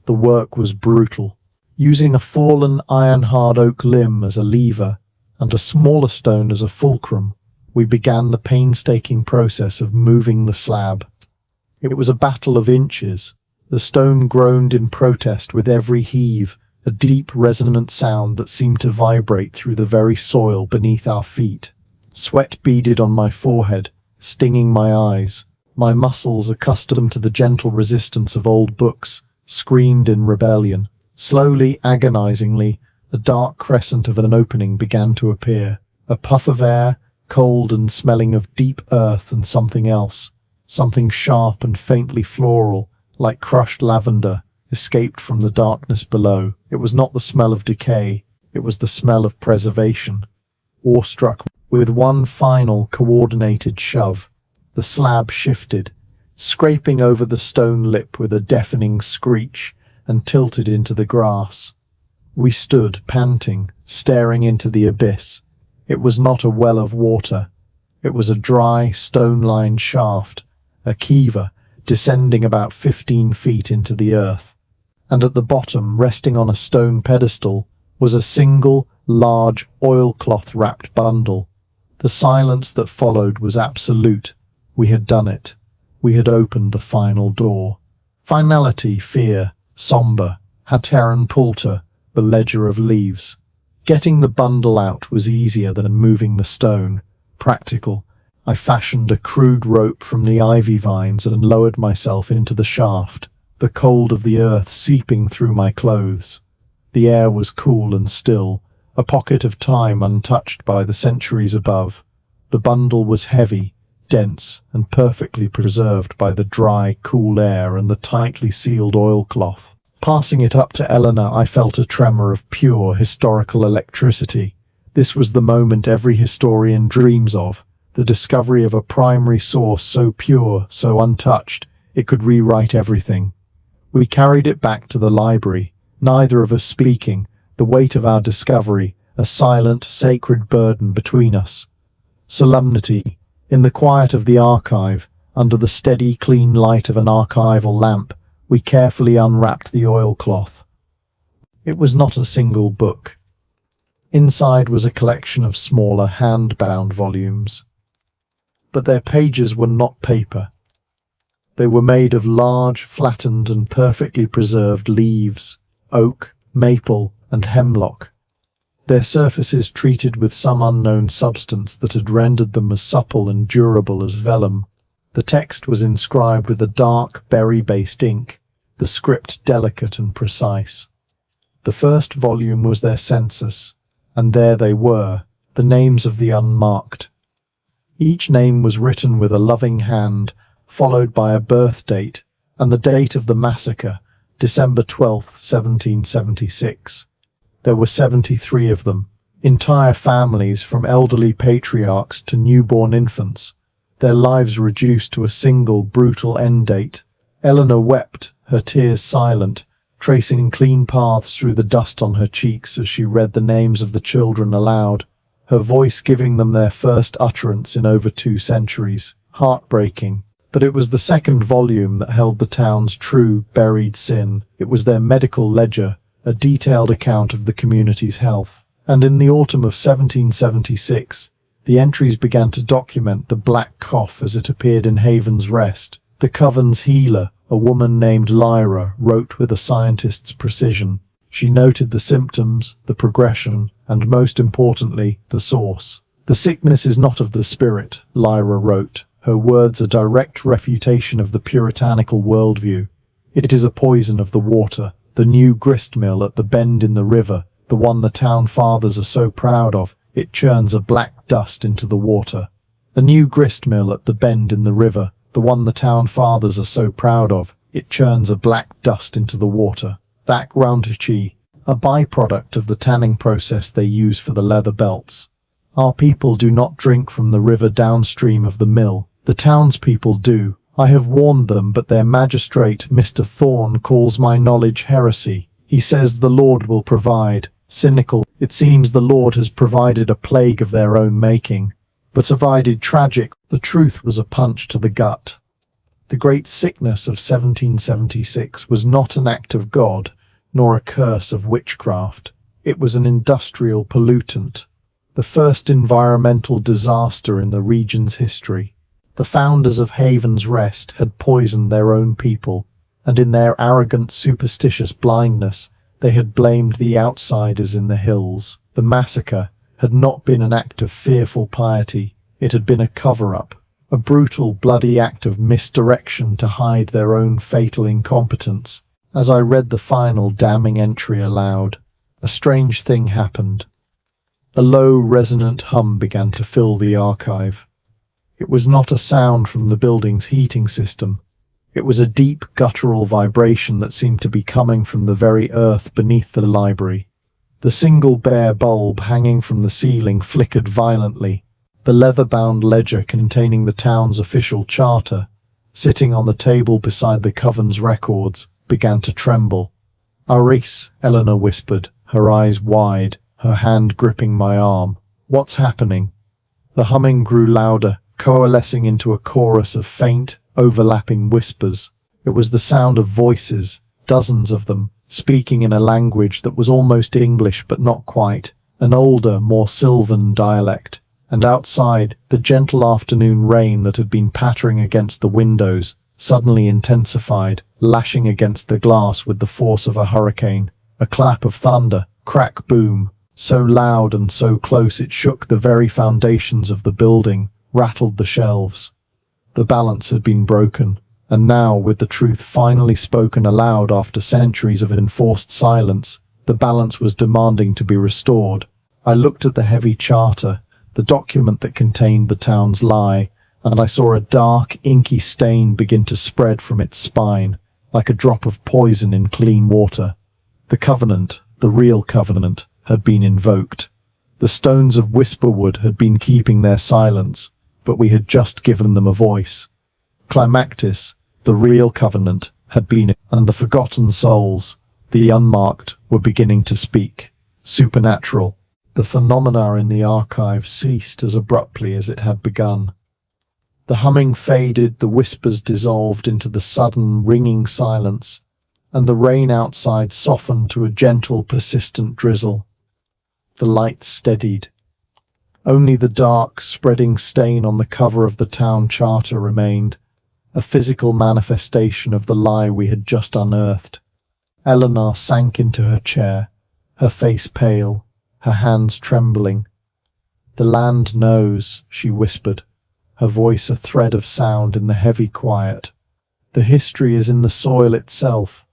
The work was brutal, using a fallen iron-hard oak limb as a lever and a smaller stone as a fulcrum, we began the painstaking process of moving the slab. It was a battle of inches. The stone groaned in protest with every heave, a deep resonant sound that seemed to vibrate through the very soil beneath our feet. Sweat beaded on my forehead, stinging my eyes. My muscles, accustomed to the gentle resistance of old books, screamed in rebellion. Slowly, agonizingly, a dark crescent of an opening began to appear. A puff of air, cold and smelling of deep earth and something else, something sharp and faintly floral, like crushed lavender, escaped from the darkness below. It was not the smell of decay, it was the smell of preservation. Awestruck, with one final, coordinated shove, the slab shifted, scraping over the stone lip with a deafening screech, and tilted into the grass. We stood, panting, staring into the abyss. It was not a well of water. It was a dry, stone-lined shaft, a kiva, descending about 15 feet into the earth. And at the bottom, resting on a stone pedestal, was a single, large, oilcloth-wrapped bundle. The silence that followed was absolute. We had done it. We had opened the final door. Finality, fear, somber, Hateran Pulter, the ledger of leaves. Getting the bundle out was easier than moving the stone. Practical. I fashioned a crude rope from the ivy vines and lowered myself into the shaft, the cold of the earth seeping through my clothes. The air was cool and still, a pocket of time untouched by the centuries above. The bundle was heavy, dense, and perfectly preserved by the dry, cool air and the tightly sealed oilcloth. Passing it up to Eleanor, I felt a tremor of pure, historical electricity. This was the moment every historian dreams of, the discovery of a primary source so pure, so untouched, it could rewrite everything. We carried it back to the library, neither of us speaking, the weight of our discovery, a silent, sacred burden between us. Solemnity. In the quiet of the archive, under the steady, clean light of an archival lamp, we carefully unwrapped the oilcloth. It was not a single book. Inside was a collection of smaller, hand-bound volumes. But their pages were not paper. They were made of large, flattened and perfectly preserved leaves, oak, maple, and hemlock. Their surfaces treated with some unknown substance that had rendered them as supple and durable as vellum. The text was inscribed with a dark, berry-based ink, the script delicate and precise. The first volume was their census, and there they were, the names of the unmarked. Each name was written with a loving hand, followed by a birth date, and the date of the massacre, December 12, 1776. There were 73 of them, entire families from elderly patriarchs to newborn infants, their lives reduced to a single brutal end date. Eleanor wept, her tears silent, tracing clean paths through the dust on her cheeks as she read the names of the children aloud, her voice giving them their first utterance in over 2 centuries. Heartbreaking. But it was the second volume that held the town's true, buried sin. It was their medical ledger, a detailed account of the community's health. And in the autumn of 1776, the entries began to document the black cough as it appeared in Haven's Rest. The coven's healer, a woman named Lyra, wrote with a scientist's precision. She noted the symptoms, the progression, and most importantly, the source. "The sickness is not of the spirit," Lyra wrote, her words a direct refutation of the puritanical worldview. "It is a poison of the water. The new gristmill at the bend in the river, the one the town fathers are so proud of, it churns a black dust into the water. The new gristmill at the bend in the river, the one the town fathers are so proud of, it churns a black dust into the water." That groundchi, a byproduct of the tanning process they use for the leather belts. Our people do not drink from the river downstream of the mill. The townspeople do. I have warned them, but their magistrate, Mr. Thorne, calls my knowledge heresy. He says the Lord will provide. Cynical. It seems the Lord has provided a plague of their own making. But provided tragic, the truth was a punch to the gut. The great sickness of 1776 was not an act of God, nor a curse of witchcraft. It was an industrial pollutant. the first environmental disaster in the region's history. The founders of Haven's Rest had poisoned their own people, and in their arrogant, superstitious blindness, they had blamed the outsiders in the hills. The massacre had not been an act of fearful piety, it had been a cover-up, a brutal, bloody act of misdirection to hide their own fatal incompetence. As I read the final damning entry aloud, a strange thing happened. A low, resonant hum began to fill the archive. It was not a sound from the building's heating system. It was a deep, guttural vibration that seemed to be coming from the very earth beneath the library. The single bare bulb hanging from the ceiling flickered violently. The leather-bound ledger containing the town's official charter, sitting on the table beside the coven's records, began to tremble. "Aris," Eleanor whispered, her eyes wide, her hand gripping my arm. "What's happening?" The humming grew louder, coalescing into a chorus of faint, overlapping whispers. It was the sound of voices, dozens of them, speaking in a language that was almost English but not quite, an older, more sylvan dialect. And outside, the gentle afternoon rain that had been pattering against the windows suddenly intensified, lashing against the glass with the force of a hurricane. A clap of thunder, crack, boom, so loud and so close it shook the very foundations of the building, rattled the shelves. The balance had been broken, and now, with the truth finally spoken aloud after centuries of enforced silence, the balance was demanding to be restored. I looked at the heavy charter, the document that contained the town's lie, and I saw a dark, inky stain begin to spread from its spine, like a drop of poison in clean water. The covenant, the real covenant, had been invoked. The stones of Whisperwood had been keeping their silence, but we had just given them a voice. Climactis, the real covenant, had been, and the forgotten souls, the unmarked, were beginning to speak. Supernatural. The phenomena in the archive ceased as abruptly as it had begun. The humming faded, the whispers dissolved into the sudden, ringing silence, and the rain outside softened to a gentle, persistent drizzle. The lights steadied. Only the dark, spreading stain on the cover of the town charter remained, a physical manifestation of the lie we had just unearthed. Eleanor sank into her chair, her face pale, her hands trembling. "The land knows," she whispered, her voice a thread of sound in the heavy quiet. "The history is in the soil itself.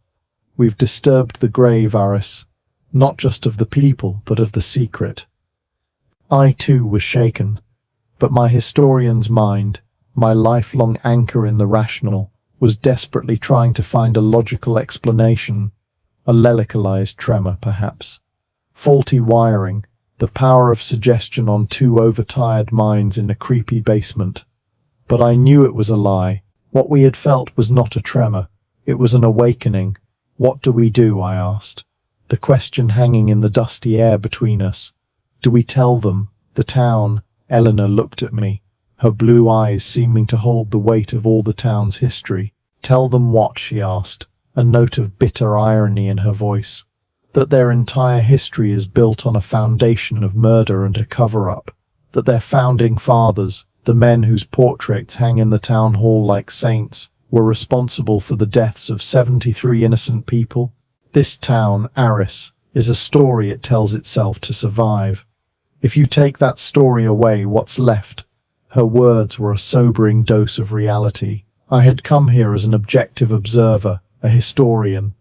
We've disturbed the grave, Aris, not just of the people, but of the secret." I too was shaken, but my historian's mind, my lifelong anchor in the rational, was desperately trying to find a logical explanation. A localized tremor, perhaps. Faulty wiring, the power of suggestion on two overtired minds in a creepy basement. But I knew it was a lie. What we had felt was not a tremor. It was an awakening. "What do we do?" I asked, the question hanging in the dusty air between us. "Do we tell them, the town?" Eleanor looked at me, her blue eyes seeming to hold the weight of all the town's history. "Tell them what?" she asked, a note of bitter irony in her voice. "That their entire history is built on a foundation of murder and a cover-up. That their founding fathers, the men whose portraits hang in the town hall like saints, were responsible for the deaths of 73 innocent people. This town, Aris, is a story it tells itself to survive. If you take that story away, what's left?" Her words were a sobering dose of reality. I had come here as an objective observer, a historian.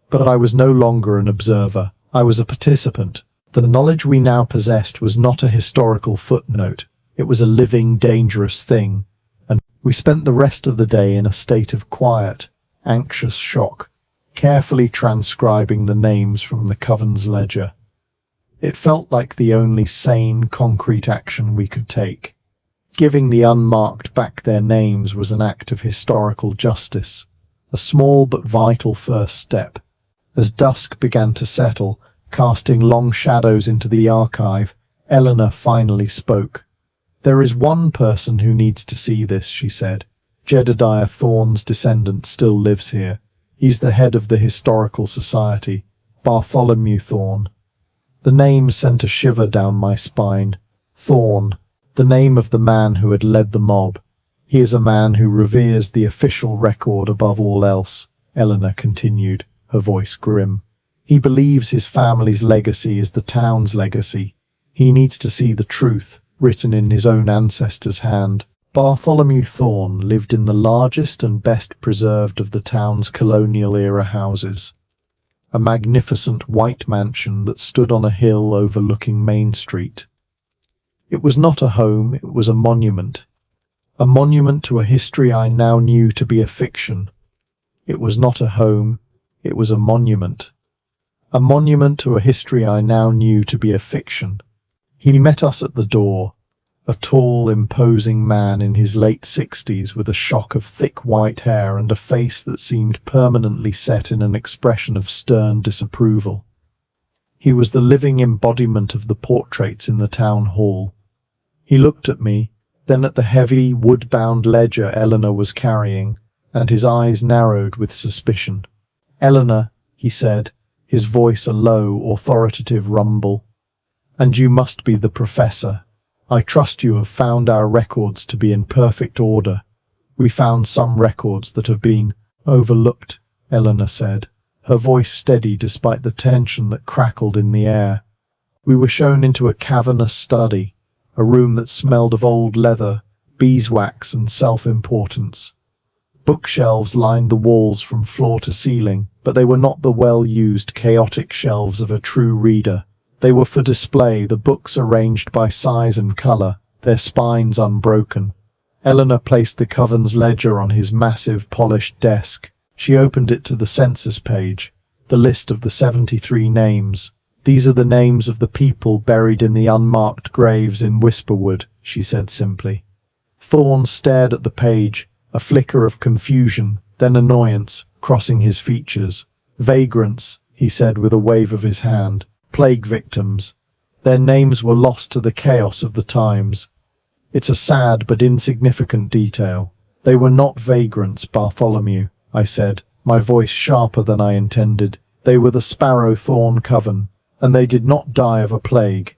But I was no longer an observer. I was a participant. The knowledge we now possessed was not a historical footnote. It was a living, dangerous thing. And we spent the rest of the day in a state of quiet, anxious shock, carefully transcribing the names from the coven's ledger. It felt like the only sane, concrete action we could take. Giving the unmarked back their names was an act of historical justice, a small but vital first step. As dusk began to settle, casting long shadows into the archive, Eleanor finally spoke. "There is one person who needs to see this," she said. "Jedediah Thorne's descendant still lives here. He's the head of the Historical Society, Bartholomew Thorne." The name sent a shiver down my spine, Thorne, the name of the man who had led the mob. He is a man who reveres the official record above all else, Eleanor continued, her voice grim. He believes his family's legacy is the town's legacy. He needs to see the truth, written in his own ancestor's hand. Bartholomew Thorne lived in the largest and best preserved of the town's colonial-era houses. A magnificent white mansion that stood on a hill overlooking Main Street. It was not a home, it was a monument. A monument to a history I now knew to be a fiction. It was not a home, it was a monument. A monument to a history I now knew to be a fiction. He met us at the door, a tall, imposing man in his late 60s with a shock of thick white hair and a face that seemed permanently set in an expression of stern disapproval. He was the living embodiment of the portraits in the town hall. He looked at me, then at the heavy, wood-bound ledger Eleanor was carrying, and his eyes narrowed with suspicion. "Eleanor," he said, his voice a low, authoritative rumble, "and you must be the professor. I trust you have found our records to be in perfect order." "We found some records that have been overlooked," Eleanor said, her voice steady despite the tension that crackled in the air. "We were shown into a cavernous study, a room that smelled of old leather, beeswax and self-importance. Bookshelves lined the walls from floor to ceiling, but they were not the well-used, chaotic shelves of a true reader. They were for display, the books arranged by size and colour, their spines unbroken." Eleanor placed the Coven's ledger on his massive, polished desk. She opened it to the census page, the list of the 73 names. "These are the names of the people buried in the unmarked graves in Whisperwood," she said simply. Thorne stared at the page, a flicker of confusion, then annoyance, crossing his features. "Vagrants," he said with a wave of his hand. "Plague victims. Their names were lost to the chaos of the times. It's a sad but insignificant detail. They were not vagrants, Bartholomew," I said, my voice sharper than I intended. "They were the Sparrow Thorne Coven, and they did not die of a plague."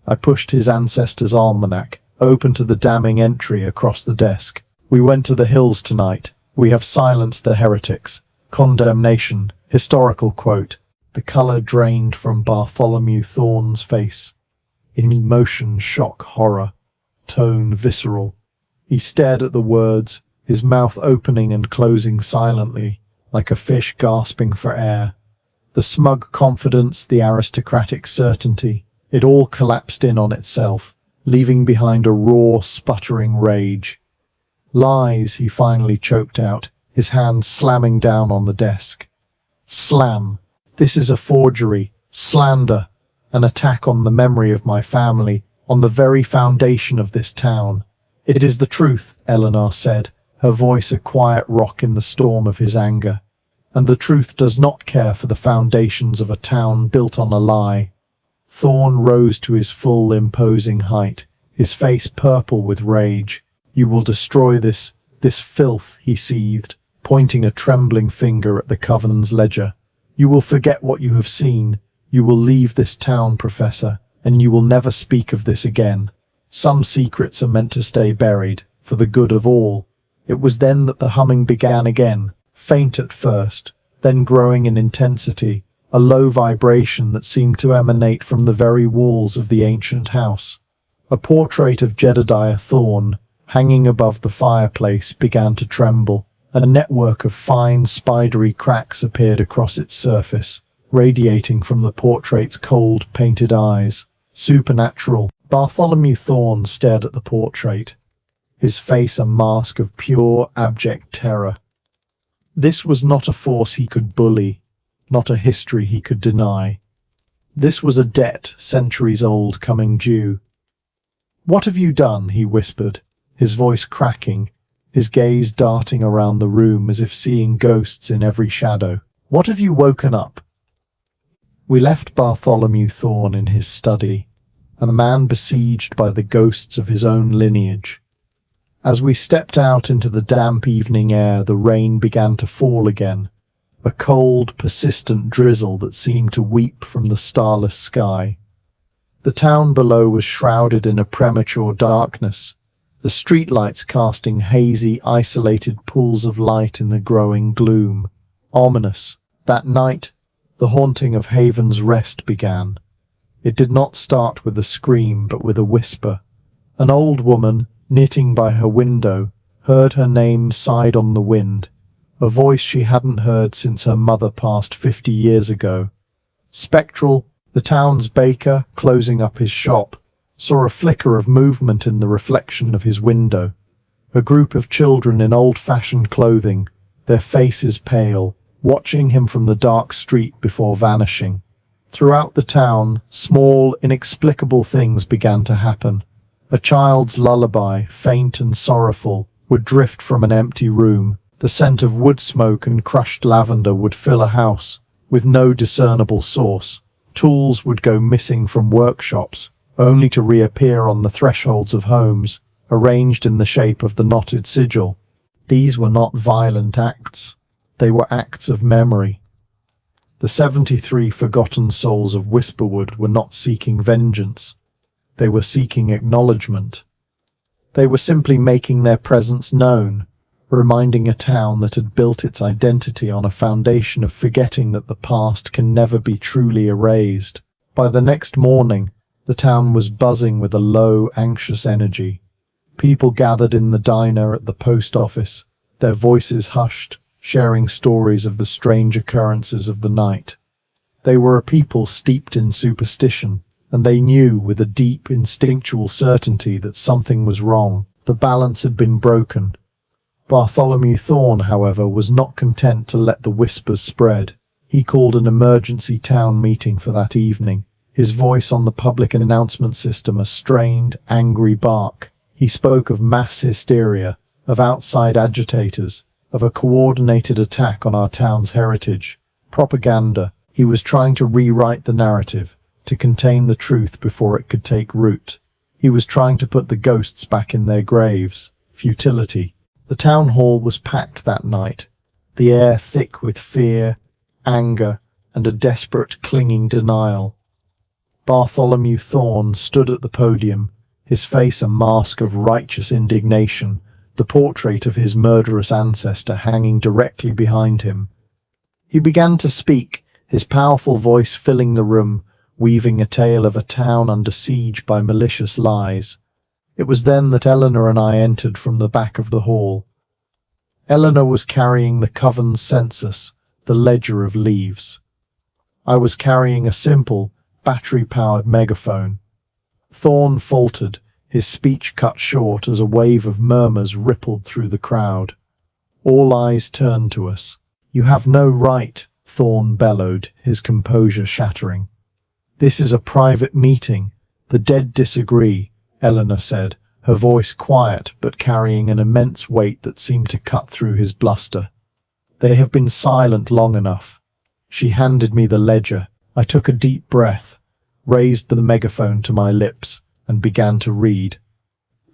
I pushed his ancestor's almanac, open to the damning entry across the desk. "We went to the hills tonight. We have silenced the heretics. Condemnation." Historical quote. The colour drained from Bartholomew Thorne's face. Emotion, shock, horror. Tone visceral. He stared at the words, his mouth opening and closing silently, like a fish gasping for air. The smug confidence, the aristocratic certainty, it all collapsed in on itself, leaving behind a raw, sputtering rage. "Lies," he finally choked out, his hand slamming down on the desk. Slam. "This is a forgery, slander, an attack on the memory of my family, on the very foundation of this town." "It is the truth," Eleanor said, her voice a quiet rock in the storm of his anger. "And the truth does not care for the foundations of a town built on a lie." Thorne rose to his full, imposing height, his face purple with rage. "You will destroy this filth," he seethed, pointing a trembling finger at the Coven's ledger. "You will forget what you have seen. You will leave this town, Professor, and you will never speak of this again. Some secrets are meant to stay buried, for the good of all." It was then that the humming began again, faint at first, then growing in intensity, a low vibration that seemed to emanate from the very walls of the ancient house. A portrait of Jedediah Thorne, hanging above the fireplace, began to tremble. A network of fine, spidery cracks appeared across its surface, radiating from the portrait's cold, painted eyes. Supernatural. Bartholomew Thorne stared at the portrait, his face a mask of pure, abject terror. This was not a force he could bully, not a history he could deny. This was a debt, centuries old, coming due. "What have you done?" he whispered, his voice cracking, his gaze darting around the room as if seeing ghosts in every shadow. "What have you woken up?" We left Bartholomew Thorne in his study, a man besieged by the ghosts of his own lineage. As we stepped out into the damp evening air, the rain began to fall again, a cold, persistent drizzle that seemed to weep from the starless sky. The town below was shrouded in a premature darkness, the streetlights casting hazy, isolated pools of light in the growing gloom. Ominous. That night, the haunting of Haven's Rest began. It did not start with a scream, but with a whisper. An old woman, knitting by her window, heard her name sighed on the wind, a voice she hadn't heard since her mother passed 50 years ago. Spectral, the town's baker, closing up his shop, saw a flicker of movement in the reflection of his window. A group of children in old-fashioned clothing, their faces pale, watching him from the dark street before vanishing. Throughout the town, small, inexplicable things began to happen. A child's lullaby, faint and sorrowful, would drift from an empty room. The scent of wood smoke and crushed lavender would fill a house, with no discernible source. Tools would go missing from workshops, only to reappear on the thresholds of homes, arranged in the shape of the knotted sigil. These were not violent acts. They were acts of memory. The 73 forgotten souls of Whisperwood were not seeking vengeance. They were seeking acknowledgement. They were simply making their presence known, reminding a town that had built its identity on a foundation of forgetting that the past can never be truly erased. By the next morning, the town was buzzing with a low, anxious energy. People gathered in the diner at the post office, their voices hushed, sharing stories of the strange occurrences of the night. They were a people steeped in superstition, and they knew with a deep, instinctual certainty that something was wrong. The balance had been broken. Bartholomew Thorne, however, was not content to let the whispers spread. He called an emergency town meeting for that evening, his voice on the public announcement system a strained, angry bark. He spoke of mass hysteria, of outside agitators, of a coordinated attack on our town's heritage. Propaganda. He was trying to rewrite the narrative, to contain the truth before it could take root. He was trying to put the ghosts back in their graves. Futility. The town hall was packed that night, the air thick with fear, anger, and a desperate, clinging denial. Bartholomew Thorne stood at the podium, his face a mask of righteous indignation, the portrait of his murderous ancestor hanging directly behind him. He began to speak, his powerful voice filling the room, weaving a tale of a town under siege by malicious lies. It was then that Eleanor and I entered from the back of the hall. Eleanor was carrying the Coven's census, the ledger of leaves. I was carrying a simple, battery-powered megaphone. Thorne faltered, his speech cut short as a wave of murmurs rippled through the crowd. All eyes turned to us. "You have no right," Thorne bellowed, his composure shattering. "This is a private meeting. The dead disagree," Eleanor said, her voice quiet but carrying an immense weight that seemed to cut through his bluster. "They have been silent long enough." She handed me the ledger. I took a deep breath, raised the megaphone to my lips, and began to read.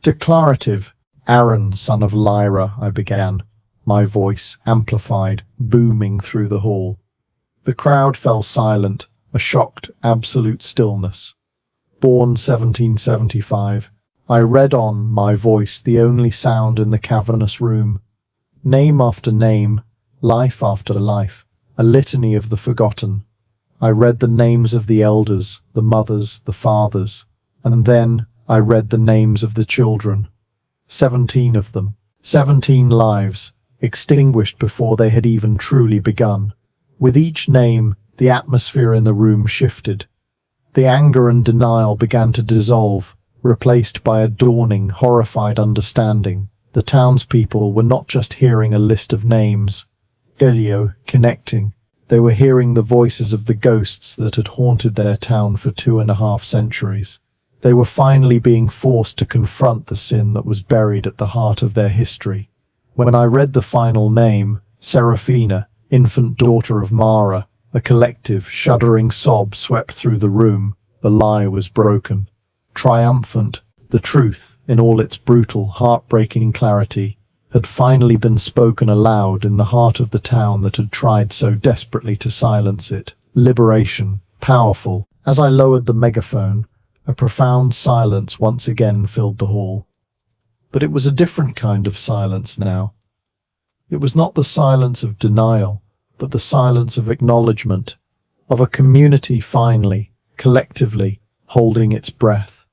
"Declarative, Aaron, son of Lyra," I began, my voice, amplified, booming through the hall. The crowd fell silent, a shocked, absolute stillness. "Born 1775, I read on, my voice the only sound in the cavernous room. Name after name, life after life, a litany of the forgotten. I read the names of the elders, the mothers, the fathers, and then I read the names of the children. 17 of them, 17 lives, extinguished before they had even truly begun. With each name, the atmosphere in the room shifted. The anger and denial began to dissolve, replaced by a dawning, horrified understanding. The townspeople were not just hearing a list of names, connecting. They were hearing the voices of the ghosts that had haunted their town for 2.5 centuries. They were finally being forced to confront the sin that was buried at the heart of their history. When I read the final name, Seraphina, infant daughter of Mara, a collective, shuddering sob swept through the room. The lie was broken. Triumphant, the truth, in all its brutal, heartbreaking clarity, had finally been spoken aloud in the heart of the town that had tried so desperately to silence it. Liberation, powerful. As I lowered the megaphone, A profound silence once again filled the hall. But it was a different kind of silence now. It was not the silence of denial, but the silence of acknowledgement, of a community finally, collectively, holding its breath.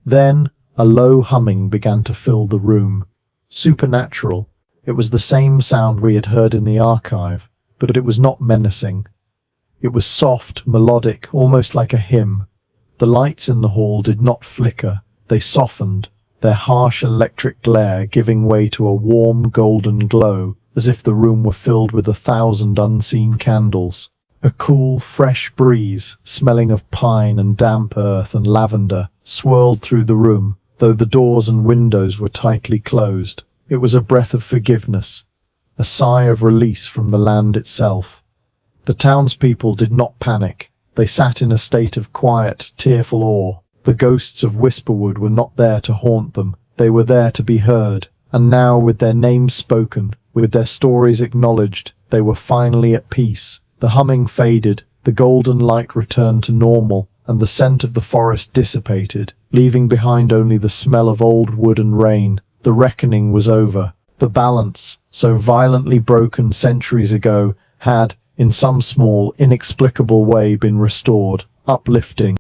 Then a low humming began to fill the room. Supernatural. It was the same sound we had heard in the archive, but it was not menacing. It was soft, melodic, almost like a hymn. The lights in the hall did not flicker, they softened, their harsh electric glare giving way to a warm golden glow, as if the room were filled with 1,000 unseen candles. A cool, fresh breeze, smelling of pine and damp earth and lavender, swirled through the room, though the doors and windows were tightly closed. It was a breath of forgiveness, a sigh of release from the land itself. The townspeople did not panic. They sat in a state of quiet, tearful awe. The ghosts of Whisperwood were not there to haunt them. They were there to be heard. And now, with their names spoken, with their stories acknowledged, they were finally at peace. The humming faded, the golden light returned to normal, and the scent of the forest dissipated, leaving behind only the smell of old wood and rain. The reckoning was over. The balance, so violently broken centuries ago, had, in some small, inexplicable way, been restored, uplifting.